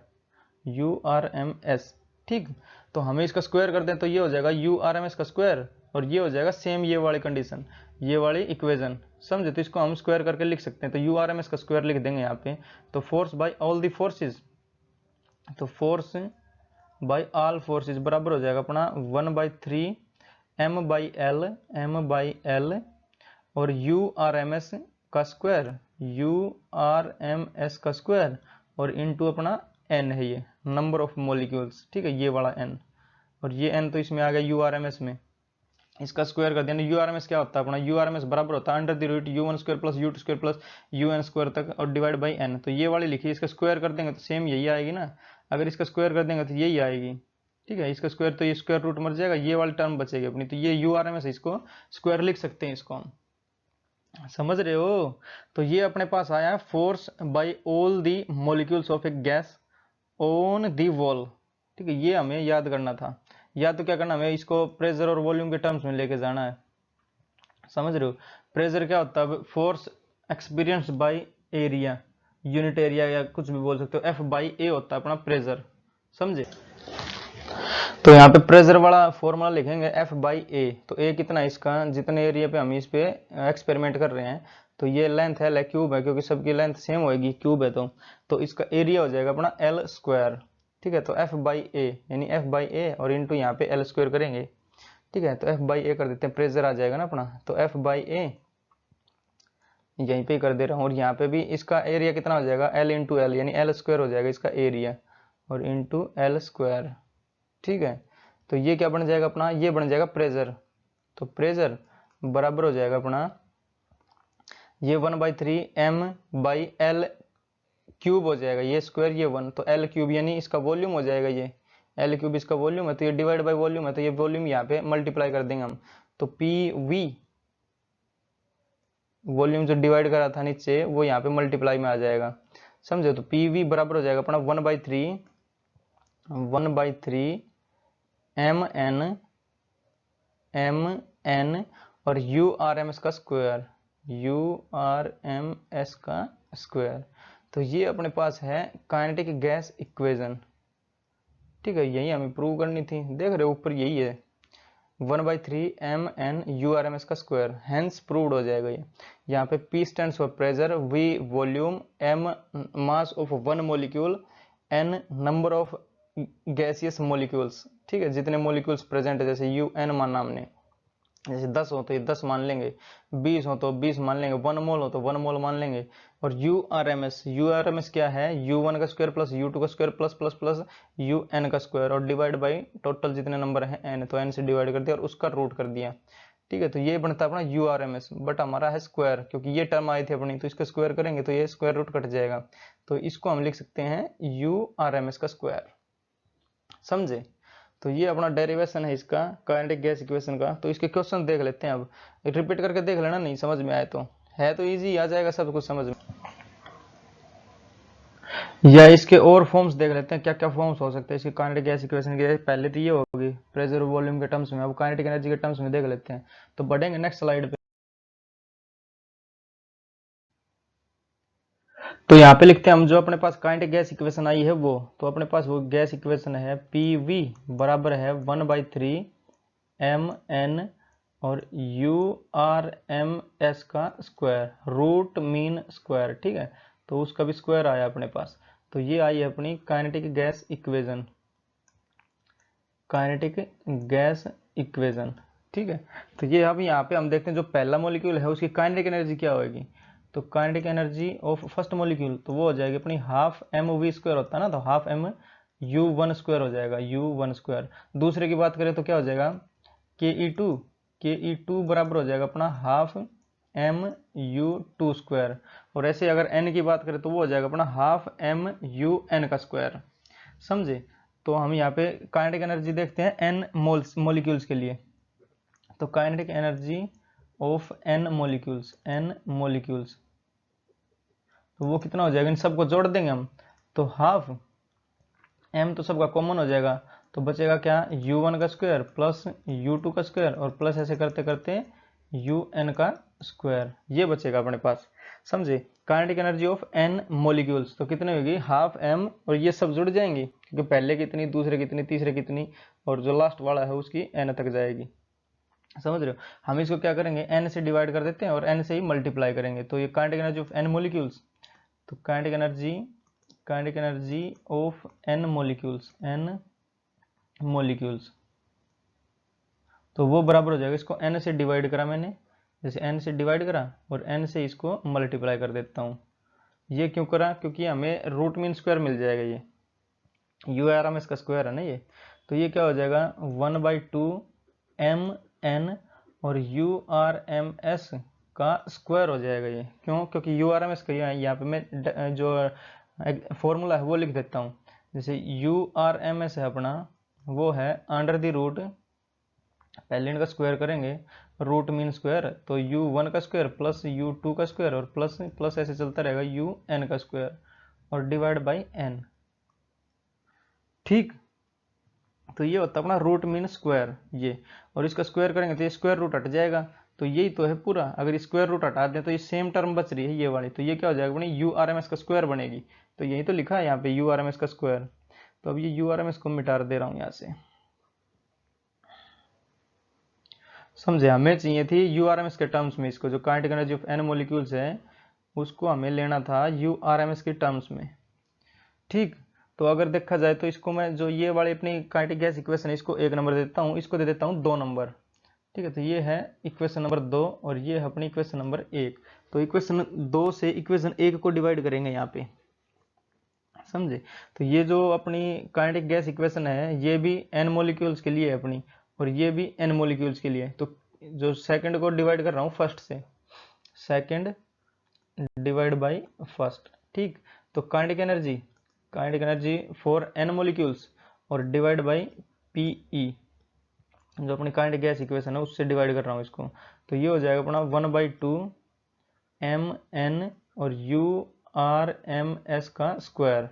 [SPEAKER 1] URMS, ठीक। तो हमें इसका स्क्वायर कर दें तो ये हो जाएगा URMS का स्क्वायर, और ये हो जाएगा सेम ये वाली कंडीशन, ये वाली इक्वेशन, समझे। तो इसको हम स्क्वायर करके लिख सकते हैं, तो URMS का स्क्वायर लिख देंगे यहाँ पे। तो force by all the forces, तो फोर्स बाय ऑल फोर्सेस बराबर हो जाएगा अपना 1/3 m बाई एल और URMS का स्क्वायर, URMS का स्क्वायर, और इनटू अपना n है, ये नंबर ऑफ मॉलिक्यूल्स, ठीक है, ये वाला n, और ये n तो इसमें आ गया URMS में, इसका स्क्वायर कर दिया। URMS क्या होता है अपना, URMS बराबर होता है under the root u1 square plus u2 square plus un square तक और डिवाइड बाई n। तो ये वाली लिखी, इसका स्क्वायर कर देंगे तो सेम यही आएगी ना, अगर इसका स्क्वायर कर देंगे तो यही आएगी, ठीक है। इसका स्क्वायर तो ये स्क्वायर रूट मर जाएगा, ये वाली टर्म बचेगी अपनी, तो ये URMS इसको स्क्वायर लिख सकते हैं इसको हम, समझ रहे हो। तो ये अपने पास आया force by all the molecules of A gas on the wall, ठीक है, ये हमें याद करना था। या तो क्या करना, हमें इसको प्रेशर और वॉल्यूम के टर्म्स में लेके जाना है, समझ रहे हो। प्रेशर क्या होता है, force experience by area, unit area या कुछ भी बोल सकते हो, F बाई ए होता है अपना प्रेशर, समझे। तो यहाँ पे प्रेशर वाला फॉर्मूला लिखेंगे F बाई ए। तो ए कितना है इसका, जितने एरिया पे हम इस पे एक्सपेरिमेंट कर रहे हैं, तो ये लेंथ है क्यूब है, क्योंकि सबकी लेंथ सेम होगी क्यूब है, तो इसका एरिया हो जाएगा अपना L स्क्वायर, ठीक है। तो F बाई ए यानी F बाई ए और इंटू यहाँ पे L स्क्वायर करेंगे, ठीक है। तो F बाई ए कर देते हैं, प्रेशर आ जाएगा ना अपना, तो F बाई ए यहीं पे कर दे रहा हूँ। और यहाँ पे भी इसका एरिया कितना हो जाएगा, L इंटू एल, यानी L स्क्वायर हो जाएगा इसका एरिया, और इंटू L स्क्वायर। ठीक है, तो ये क्या बन जाएगा अपना, ये बन जाएगा प्रेशर। तो प्रेशर बराबर हो जाएगा अपना ये 1/3 m/L क्यूब हो जाएगा, ये स्क्वायर ये 1, तो L क्यूब यानी इसका वॉल्यूम हो जाएगा, ये L क्यूब इसका वॉल्यूम है, तो ये डिवाइड बाय वॉल्यूम है, तो ये वॉल्यूम यहाँ पे मल्टीप्लाई कर देंगे हम। तो PV वॉल्यूम जो डिवाइड करा था नीचे वो यहाँ पे मल्टीप्लाई में आ जाएगा, समझे। तो PV बराबर हो जाएगा अपना 1/3 mn और URMS का स्क्वायर, URMS का स्क्वायर। तो ये अपने पास है काइनेटिक गैस इक्वेशन। ठीक है, यही हमें प्रूव करनी थी, देख रहे हो ऊपर यही है 1/3 mn URMS का स्क्वायर, हेंस प्रूव्ड हो जाएगा ये। यहाँ पे P stands for pressure, V volume, M mass of one molecule, N number of gaseous molecules. ठीक है, जितने मॉलिक्यूल्स प्रेजेंट है, जैसे UN माना हमने, जैसे 10 हो तो ये 10 मान लेंगे, 20 हो तो 20 मान लेंगे, 1 मोल हो तो 1 मोल मान लेंगे। और URMS क्या है, U1 का स्क्वायर प्लस U2 का square plus plus plus UN का स्क्वायर, और डिवाइड बाई टोटल जितने नंबर हैं N, तो N से डिवाइड कर दिया और उसका रूट कर दिया। ठीक है, तो ये बनता है अपना URMS, बट हमारा है स्क्वायर, क्योंकि ये टर्म आई थी अपनी, तो इसका स्क्वायर करेंगे तो ये स्क्वायर रूट कट जाएगा, तो इसको हम लिख सकते हैं URMS का स्क्वायर, समझे। तो ये अपना डेरिवेशन है इसका काइनेटिक गैस इक्वेशन का। तो इसके क्वेश्चन देख लेते हैं, अब रिपीट करके देख लेना, नहीं समझ में आए तो, है तो इजी आ जाएगा सब कुछ समझ में। या इसके और फॉर्म्स देख लेते हैं, क्या क्या फॉर्म्स हो सकते हैं इसके काइनेटिक गैस इक्वेशन के। पहले तो ये होगी प्रेशर वॉल्यूम के टर्म्स में, अब काइनेटिक एनर्जी के टर्म्स में देख लेते हैं। तो बढ़ेंगे नेक्स्ट स्लाइड पे। तो यहाँ पे लिखते हैं हम, जो अपने पास काइनेटिक गैस इक्वेशन आई है वो, तो अपने पास वो गैस इक्वेशन है PV बराबर है 1/3 mn और URMS का स्क्वायर, रूट मीन स्क्वायर। ठीक है, तो उसका भी स्क्वायर आया अपने पास। तो ये आई है अपनी kinetic gas equation, kinetic gas equation. ठीक है, तो ये अब यहाँ पे हम देखते हैं जो पहला मॉलिक्यूल है उसकी काइनेटिक एनर्जी क्या होगी। तो kinetic energy of first molecule, तो वो हो जाएगी अपनी हाफ mv स्क्वायर होता है ना, तो हाफ mu1 स्क्वायर हो जाएगा, u1 स्क्वायर। दूसरे की बात करें तो क्या हो जाएगा, ke2 बराबर हो जाएगा अपना हाफ mu2 स्क्वायर। और ऐसे अगर n की बात करें तो वो हो जाएगा अपना हाफ mun का स्क्वायर, समझे। तो हम यहाँ पे काइनेटिक एनर्जी देखते हैं n मॉलिक्यूल्स के लिए। तो kinetic energy of n molecules, तो वो कितना हो जाएगा, इन सबको जोड़ देंगे हम, तो हाफ m तो सबका कॉमन हो जाएगा, तो बचेगा क्या, u1 का स्क्वायर प्लस u2 का स्क्वायर और प्लस ऐसे करते करते un का स्क्वायर, ये बचेगा अपने पास, समझे। Kinetic energy of n molecules तो कितने होगी, हाफ m, और ये सब जुड़ जाएंगी क्योंकि पहले कितनी, दूसरे कितनी, तीसरे कितनी, और जो लास्ट वाला है उसकी n तक जाएगी, समझ रहे हो। हम इसको क्या करेंगे, n से डिवाइड कर देते हैं और n से ही मल्टीप्लाई करेंगे। तो ये kinetic energy of n molecules, तो kinetic energy of n molecules, तो वो बराबर हो जाएगा, इसको n से डिवाइड करा मैंने, जैसे n से डिवाइड करा और n से इसको मल्टीप्लाई कर देता हूँ। ये क्यों करा, क्योंकि हमें रूट मीन स्क्वायर मिल जाएगा, ये URMS का स्क्वायर है ना ये। तो ये क्या हो जाएगा 1/2 mn और URMS का स्क्वायर हो जाएगा ये, क्यों, क्योंकि URMS का यहाँ पे मैं जो फॉर्मूला है वो लिख देता हूँ। जैसे URMS है अपना, वो है अंडर द रूट, पहले इनका स्क्वायर करेंगे, रूट मीन स्क्वायर, तो U1 का स्क्वायर प्लस U2 का स्क्वायर और प्लस प्लस ऐसे चलता रहेगा UN का स्क्वायर और डिवाइड बाई n। ठीक, तो ये होता है अपना रूट मीन स्क्वायर ये, और इसका स्क्वायर करेंगे तो ये स्क्वायर रूट हट जाएगा, तो यही तो है पूरा। अगर स्क्वायर रूट हटा दें तो ये सेम टर्म बच रही है ये वाली, तो ये क्या हो जाएगा अपनी URMS का स्क्वायर बनेगी। तो यही तो लिखा है यहाँ पे URMS का स्क्वायर, तो अब ये URMS को मिटा दे रहा हूँ यहाँ से, समझे। हमें चाहिए थी URMS के टर्म्स में, इसको जो kinetic energy of n molecules है उसको हमें लेना था URMS के टर्म्स में। ठीक, तो अगर देखा जाए तो इसको मैं, जो ये वाली अपनी काइनेटिक गैस इक्वेशन है, इसको 1 नंबर देता हूँ, इसको दे देता हूँ 2 नंबर। ठीक है, तो ये है इक्वेशन नंबर 2 और ये है अपनी इक्वेशन नंबर 1। तो इक्वेशन 2 से इक्वेशन 1 को डिवाइड करेंगे यहाँ पे, समझे। तो ये जो अपनी काइनेटिक गैस इक्वेशन है ये भी n मॉलिक्यूल्स के लिए है अपनी, और ये भी n मॉलिक्यूल्स के लिए। तो जो सेकंड को डिवाइड कर रहा हूँ फर्स्ट से, सेकंड डिवाइड बाय फर्स्ट, ठीक। तो kinetic energy for n molecules और डिवाइड बाय Pe, जो अपनी काइनेटिक गैस इक्वेशन है उससे डिवाइड कर रहा हूँ इसको। तो ये हो जाएगा अपना 1/2 mn और urms का स्क्वायर,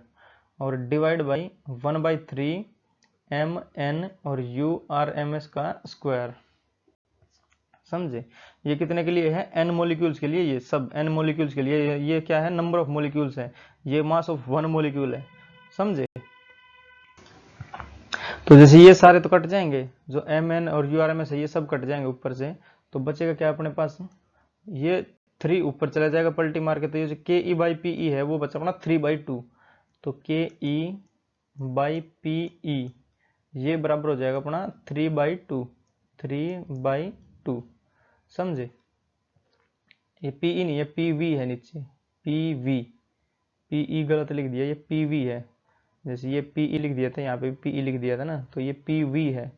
[SPEAKER 1] और डिवाइड बाई 1/3 mn और urms का स्क्वायर, समझे। ये कितने के लिए है, n मॉलिक्यूल्स के लिए, ये सब n मॉलिक्यूल्स के लिए। ये क्या है, नंबर ऑफ मॉलिक्यूल्स है, ये मास ऑफ 1 मॉलिक्यूल है, समझे। तो जैसे ये सारे तो कट जाएंगे, जो mn और urms है ये सब कट जाएंगे ऊपर से, तो बचेगा क्या अपने पास, ये 3 ऊपर चला जाएगा पलटी मार के। तो ये जो ke/pe है वो बचा अपना 3/2, तो ke/pe ये बराबर हो जाएगा अपना 3/2, समझे। ये pe नहीं है, pv है नीचे, pv, pe गलत लिख दिया, ये pv है। जैसे ये pe लिख दिया था, यहाँ पे pe लिख दिया था ना, तो ये pv है,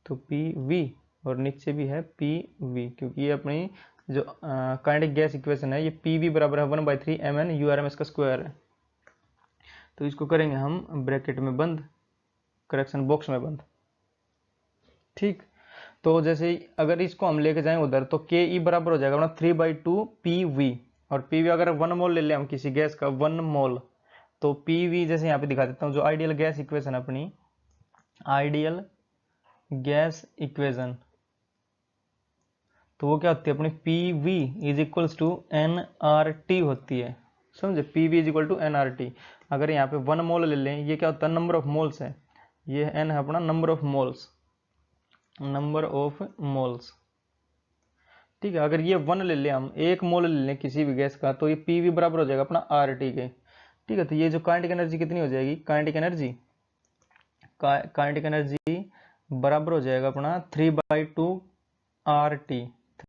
[SPEAKER 1] तो pv, और नीचे भी है pv, क्योंकि ये अपनी जो काइनेटिक गैस इक्वेशन है ये pv बराबर है 1/3 mn urms का स्क्वायर है। तो इसको करेंगे हम ब्रैकेट में बंद, करेक्शन बॉक्स में बंद, ठीक। तो जैसे अगर इसको हम लेके जाएं उधर, तो के ई बराबर हो जाएगा अपना 3/2 पीवी, और पीवी अगर 1 मोल ले लें हम किसी गैस का 1 मोल, तो पीवी जैसे यहाँ पे दिखा देता हूँ, जो आइडियल गैस इक्वेशन अपनी, आइडियल गैस इक्वेशन, तो वो क्या होती है अपनी, PV is equals to N R T होती है, समझे। PV is equal to N R T. अगर यहाँ पे 1 मोल ले लें, ये क्या होता है, नंबर ऑफ मोल्स है, ये एन है अपना number of moles, number of moles, ठीक है। अगर ये 1 ले लें हम, 1 मोल ले लें किसी भी गैस का, तो ये पीवी बराबर हो जाएगा अपना आर टी के, ठीक है। तो ये जो काइनेटिक एनर्जी कितनी हो जाएगी, काइनेटिक एनर्जी बराबर हो जाएगा अपना 3/2 आर टी,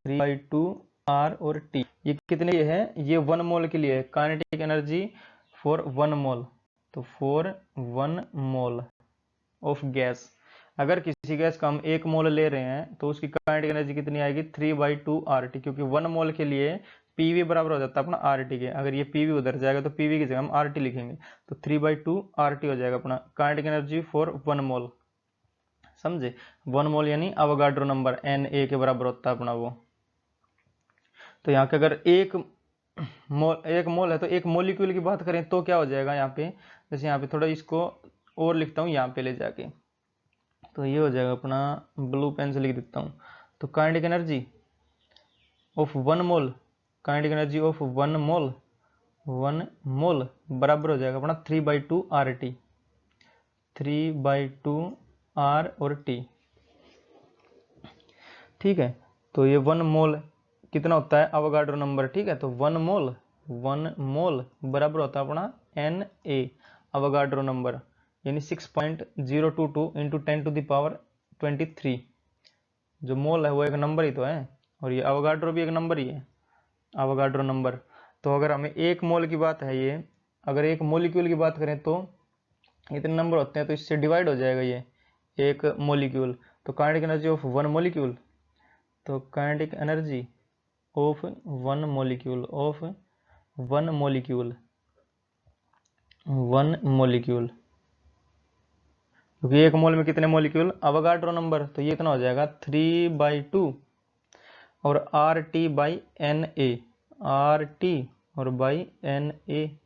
[SPEAKER 1] 3/2 आर और टी। ये कितने लिए है, ये 1 मोल के लिए है, काइनेटिक एनर्जी फॉर 1 मोल, तो फॉर 1 मोल ऑफ गैस। अगर किसी गैस का हम 1 मोल ले रहे हैं तो उसकी काइनेटिक एनर्जी कितनी आएगी, 3/2 आर टी, क्योंकि 1 मोल के लिए पीवी बराबर हो जाता है अपना आर टी के। अगर ये पीवी उधर जाएगा तो पीवी की जगह हम आर टी लिखेंगे, तो 3/2 आर टी हो जाएगा अपना काइनेटिक एनर्जी फॉर 1 मोल, समझे। 1 मोल यानी अवोगाड्रो नंबर एन ए के बराबर होता है अपना वो। तो यहाँ के अगर एक मोल है, तो एक मोलिक्यूल की बात करें तो क्या हो जाएगा यहाँ पे, जैसे यहाँ पे थोड़ा इसको और लिखता हूँ यहाँ पे ले जाके, तो ये हो जाएगा अपना, ब्लू पेन से लिख देता हूँ। तो kinetic energy of 1 mole, kinetic energy of 1 मोल बराबर हो जाएगा अपना 3/2 आर टी, 3/2 आर और टी, ठीक है। तो ये 1 मोल कितना होता है, अवोगाड्रो नंबर, ठीक है। तो 1 मोल बराबर होता है अपना एन ए, अवोगाड्रो नंबर, यानी 6.022 इंटू 10⁻23। जो मोल है वो एक नंबर ही तो है, और ये अवोगाड्रो भी एक नंबर ही है, अवोगाड्रो नंबर। तो अगर हमें 1 मोल की बात है, ये अगर एक मोलिक्यूल की बात करें तो इतने नंबर होते हैं, तो इससे डिवाइड हो जाएगा ये एक मोलिक्यूल। तो काइनेटिक एनर्जी ऑफ 1 मोलिक्यूल, तो kinetic energy of 1 molecule, of 1 molecule, 1 molecule, क्योंकि एक मोल में कितने मोलिक्यूल, अवोगाड्रो नंबर, तो ये इतना हो जाएगा 3/2, और R T by N A, R T और बाई एन ए,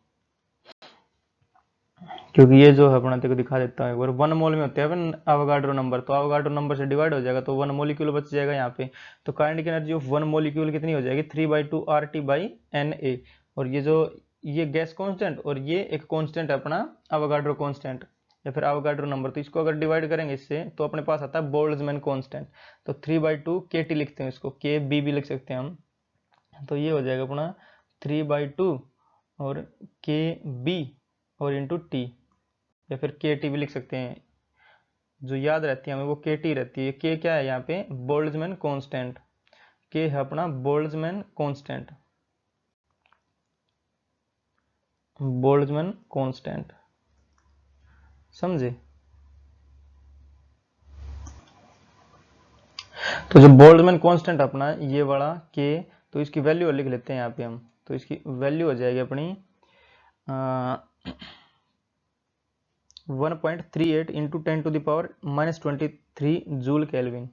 [SPEAKER 1] क्योंकि ये जो है अपना तेरे को दिखा देता है, और 1 मोल में होते हैं अवोगाड्रो नंबर, तो अवोगाड्रो नंबर से डिवाइड हो जाएगा, तो 1 मोलिक्यूल बच जाएगा यहाँ पे। तो काइनेटिक एनर्जी ऑफ 1 मोलिक्यूल कितनी हो जाएगी, 3/2 R T by N A. और ये जो ये गैस कांस्टेंट, और ये एक कांस्टेंट है अपना अवोगाड्रो कांस्टेंट या फिर अवोगाड्रो नंबर, तो इसको अगर डिवाइड करेंगे इससे तो अपने पास आता है बोल्ट्जमैन कांस्टेंट। तो 3/2 के टी लिखते हैं इसको, के बी भी लिख सकते हैं हम, तो ये हो जाएगा अपना 3/2 और के बी और इंटू टी, या फिर के टी भी लिख सकते हैं, जो याद रहती है हमें वो के टी रहती है। के क्या है यहाँ पे, बोल्ट्जमैन कांस्टेंट, के है अपना बोल्ट्जमैन कांस्टेंट, बोल्ट्जमैन कांस्टेंट, समझे। तो जो बोल्ट्जमैन कांस्टेंट अपना ये वाला के, तो इसकी वैल्यू लिख लेते हैं यहाँ पे हम। तो इसकी वैल्यू हो जाएगी अपनी 1.38 इंटू 10⁻⁻23 जूल केल्विन।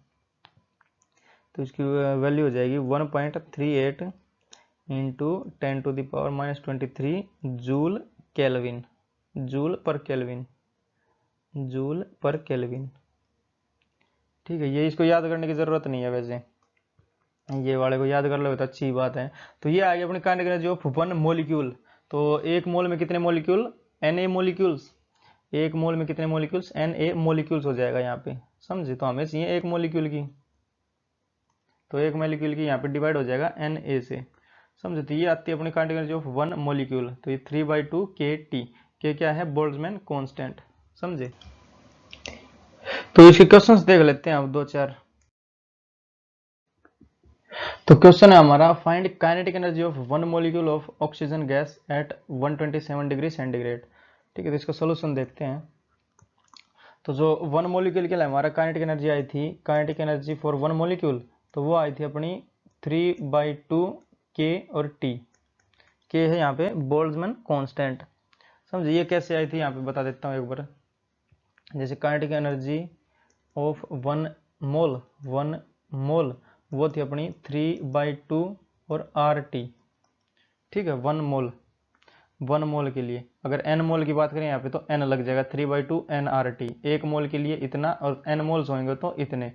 [SPEAKER 1] तो इसकी वैल्यू हो जाएगी 1.38 इंटू 10⁻⁻23 जूल केल्विन, जूल पर केल्विन, जूल पर केल्विन। ठीक है, ये इसको याद करने की जरूरत नहीं है वैसे, ये वाले को याद कर लो तो अच्छी बात है। तो ये आ गई अपनी kinetic energy of one molecule. तो एक मोल में कितने मॉलिक्यूल, Na मॉलिक्यूल्स, एक मोल में कितने मॉलिक्यूल्स, Na मॉलिक्यूल्स हो जाएगा यहाँ पे, समझे। तो हमें चाहिए एक मॉलिक्यूल की, तो एक मॉलिक्यूल की यहाँ पे डिवाइड हो जाएगा Na से, समझे। तो ये आती है अपनी kinetic energy of one molecule. तो ये 3/2 kT, के क्या है, बोल्ट्जमैन कांस्टेंट, समझे। तो इसके क्वेश्चंस देख लेते हैं अब 2-4। तो क्वेश्चन है हमारा, find kinetic energy of one molecule of oxygen gas at 127 degree centigrade. ठीक है, तो इसका सोल्यूशन देखते हैं। तो जो वन मॉलिक्यूल के लिए हमारा काइनेटिक एनर्जी आई थी, kinetic energy for one molecule, तो वो आई थी अपनी 3/2 के और टी। के है यहाँ पे बोल्ट्जमैन कांस्टेंट, समझिए। ये कैसे आई थी यहाँ पे बता देता हूँ एक बार। जैसे kinetic energy of one mole वो थी अपनी 3/2 और आर टी। ठीक है, वन मोल के लिए अगर एन मोल की बात करें यहाँ पे, तो एन लग जाएगा 3/2 एन आर टी। एक मोल के लिए इतना, और एन मोल्स होंगे तो इतने।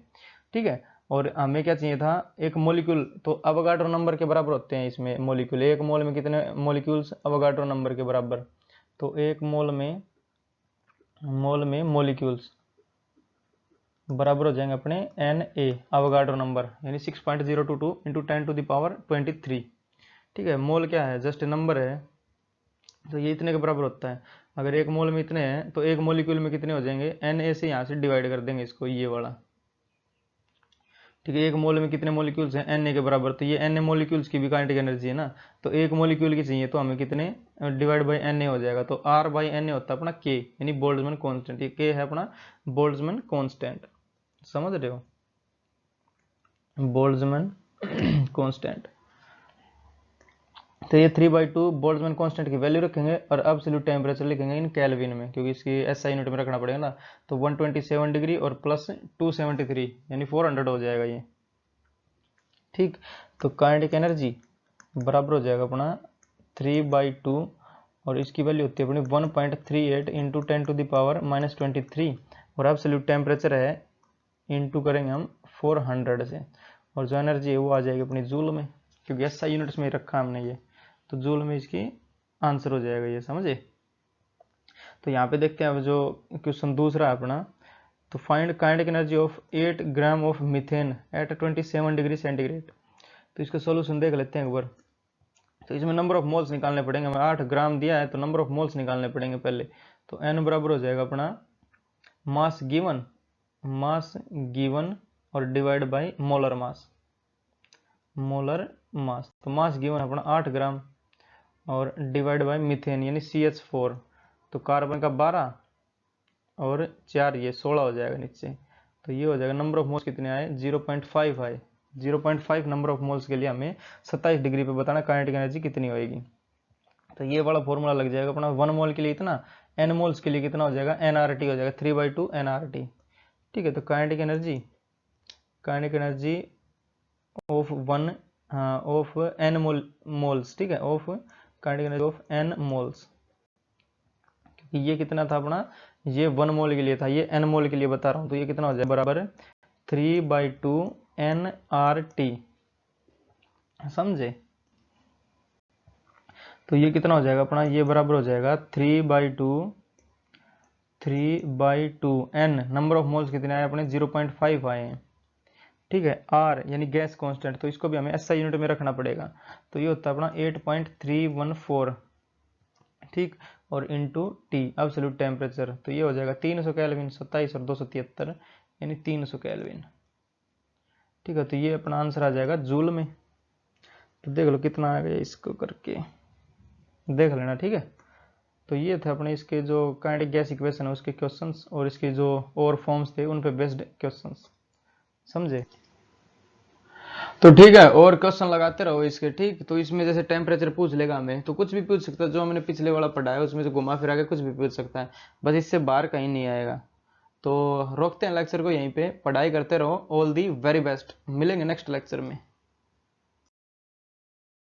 [SPEAKER 1] ठीक है, और हमें क्या चाहिए था, एक मॉलिक्यूल। तो अवोगाड्रो नंबर के बराबर होते हैं इसमें मॉलिक्यूल। एक मोल में कितने मॉलिक्यूल्स, अवोगाड्रो नंबर के बराबर। तो एक मोल में मॉलिक्यूल्स बराबर हो जाएंगे अपने Na अवोगाड्रो नंबर, यानी 6.022 इंटू 10⁻23। ठीक है, मोल क्या है, जस्ट नंबर है, तो ये इतने के बराबर होता है। अगर एक मोल में इतने हैं तो एक मॉलिक्यूल में कितने हो जाएंगे, Na से यहाँ से डिवाइड कर देंगे इसको, ये वाला। ठीक है, एक मोल में कितने मॉलिक्यूल्स हैं, Na के बराबर। तो ये Na मॉलिक्यूल्स की भी काइनेटिक एनर्जी है ना, तो एक मॉलिक्यूल की चाहिए तो हमें कितने, डिवाइड बाई Na हो जाएगा। तो R/Na होता है अपना K, यानी बोल्ट्जमैन कांस्टेंट। ये K है अपना बोल्ट्जमैन कांस्टेंट, समझ रहे हो, बोल्ट्जमैन कांस्टेंट। तो ये 3/2 बोल्ट्जमैन कांस्टेंट की वैल्यू रखेंगे और एब्सोल्यूट टेम्परेचर लिखेंगे इन केल्विन में, क्योंकि इसकी एसआई यूनिट में रखना पड़ेगा ना। तो 127 डिग्री और प्लस 273 यानी 400 हो जाएगा ये। ठीक, तो काइनेटिक एनर्जी बराबर हो जाएगा अपना 3/2 और इसकी वैल्यू होती है अपनी 1.38 इंटू 10⁻⁻23 और एब्सोल्यूट टेम्परेचर है, इंटू करेंगे हम 400 से, और जो एनर्जी है वो आ जाएगी अपनी जूल में, क्योंकि एसआई यूनिट्स में रखा हमने ये, तो जूल में इसकी आंसर हो जाएगा ये, समझे। तो यहाँ पे देखते हैं अब जो क्वेश्चन दूसरा है अपना। तो find kinetic energy of 8 gram of methane at 27 degree centigrade. तो इसका सोल्यूशन देख लेते हैं एक बार। तो इसमें नंबर ऑफ मोल्स निकालने पड़ेंगे, हमें 8 ग्राम दिया है तो नंबर ऑफ मोल्स निकालने पड़ेंगे पहले। तो एन बराबर हो जाएगा अपना मास गिवन और डिवाइड बाई मोलर मास, तो मास गिवन अपना 8 ग्राम और डिवाइड बाय मीथेन यानी CH4, तो कार्बन का 12 और 4 ये 16 हो जाएगा नीचे। तो ये हो जाएगा नंबर ऑफ मोल्स कितने आए, 0.5 आए। 0.5 नंबर ऑफ मोल्स के लिए हमें 27 डिग्री पे बताना काइनेटिक एनर्जी कितनी होगी। तो ये वाला फॉर्मूला लग जाएगा अपना, 1 मोल के लिए इतना, n मोल्स के लिए कितना हो जाएगा, nRT हो जाएगा 3/2 nRT। ठीक है, तो kinetic energy of n moles, ठीक है, of kinetic energy of n moles, क्योंकि ये कितना था अपना, ये 1 मोल के लिए था, ये n मोल के लिए बता रहा हूँ। तो ये कितना हो जाएगा, बराबर 3/2 nRT, समझे। तो ये कितना हो जाएगा अपना, ये बराबर हो जाएगा 3/2 n, नंबर ऑफ मोल्स कितने आए अपने, 0.5 आए हैं। ठीक है, R यानी गैस कांस्टेंट, तो इसको भी हमें SI यूनिट में रखना पड़ेगा। तो ये होता है अपना 8.314, ठीक, और इंटू टी एब्सोल्यूट टेम्परेचर, तो ये हो जाएगा 300 केल्विन, 27 और 273 यानी 300 केल्विन। ठीक है, तो ये अपना आंसर आ जाएगा जूल में। तो देख लो कितना आ गया, इसको करके देख लेना, ठीक है। तो ये थे अपने इसके जो काइनेटिक गैस इक्वेशन है उसके क्वेश्चंस, और इसके जो और फॉर्म्स थे उन पे बेस्ड क्वेश्चंस, समझे। तो ठीक है, और क्वेश्चन लगाते रहो इसके, ठीक। तो इसमें जैसे टेम्परेचर पूछ लेगा हमें, तो कुछ भी पूछ सकता है, जो हमने पिछले वाला पढ़ा है उसमें से घुमा फिरा के कुछ भी पूछ सकता है, बस इससे बाहर कहीं नहीं आएगा। तो रोकते हैं लेक्चर को यहीं पे, पढ़ाई करते रहो। ऑल दी वेरी बेस्ट, मिलेंगे नेक्स्ट लेक्चर में।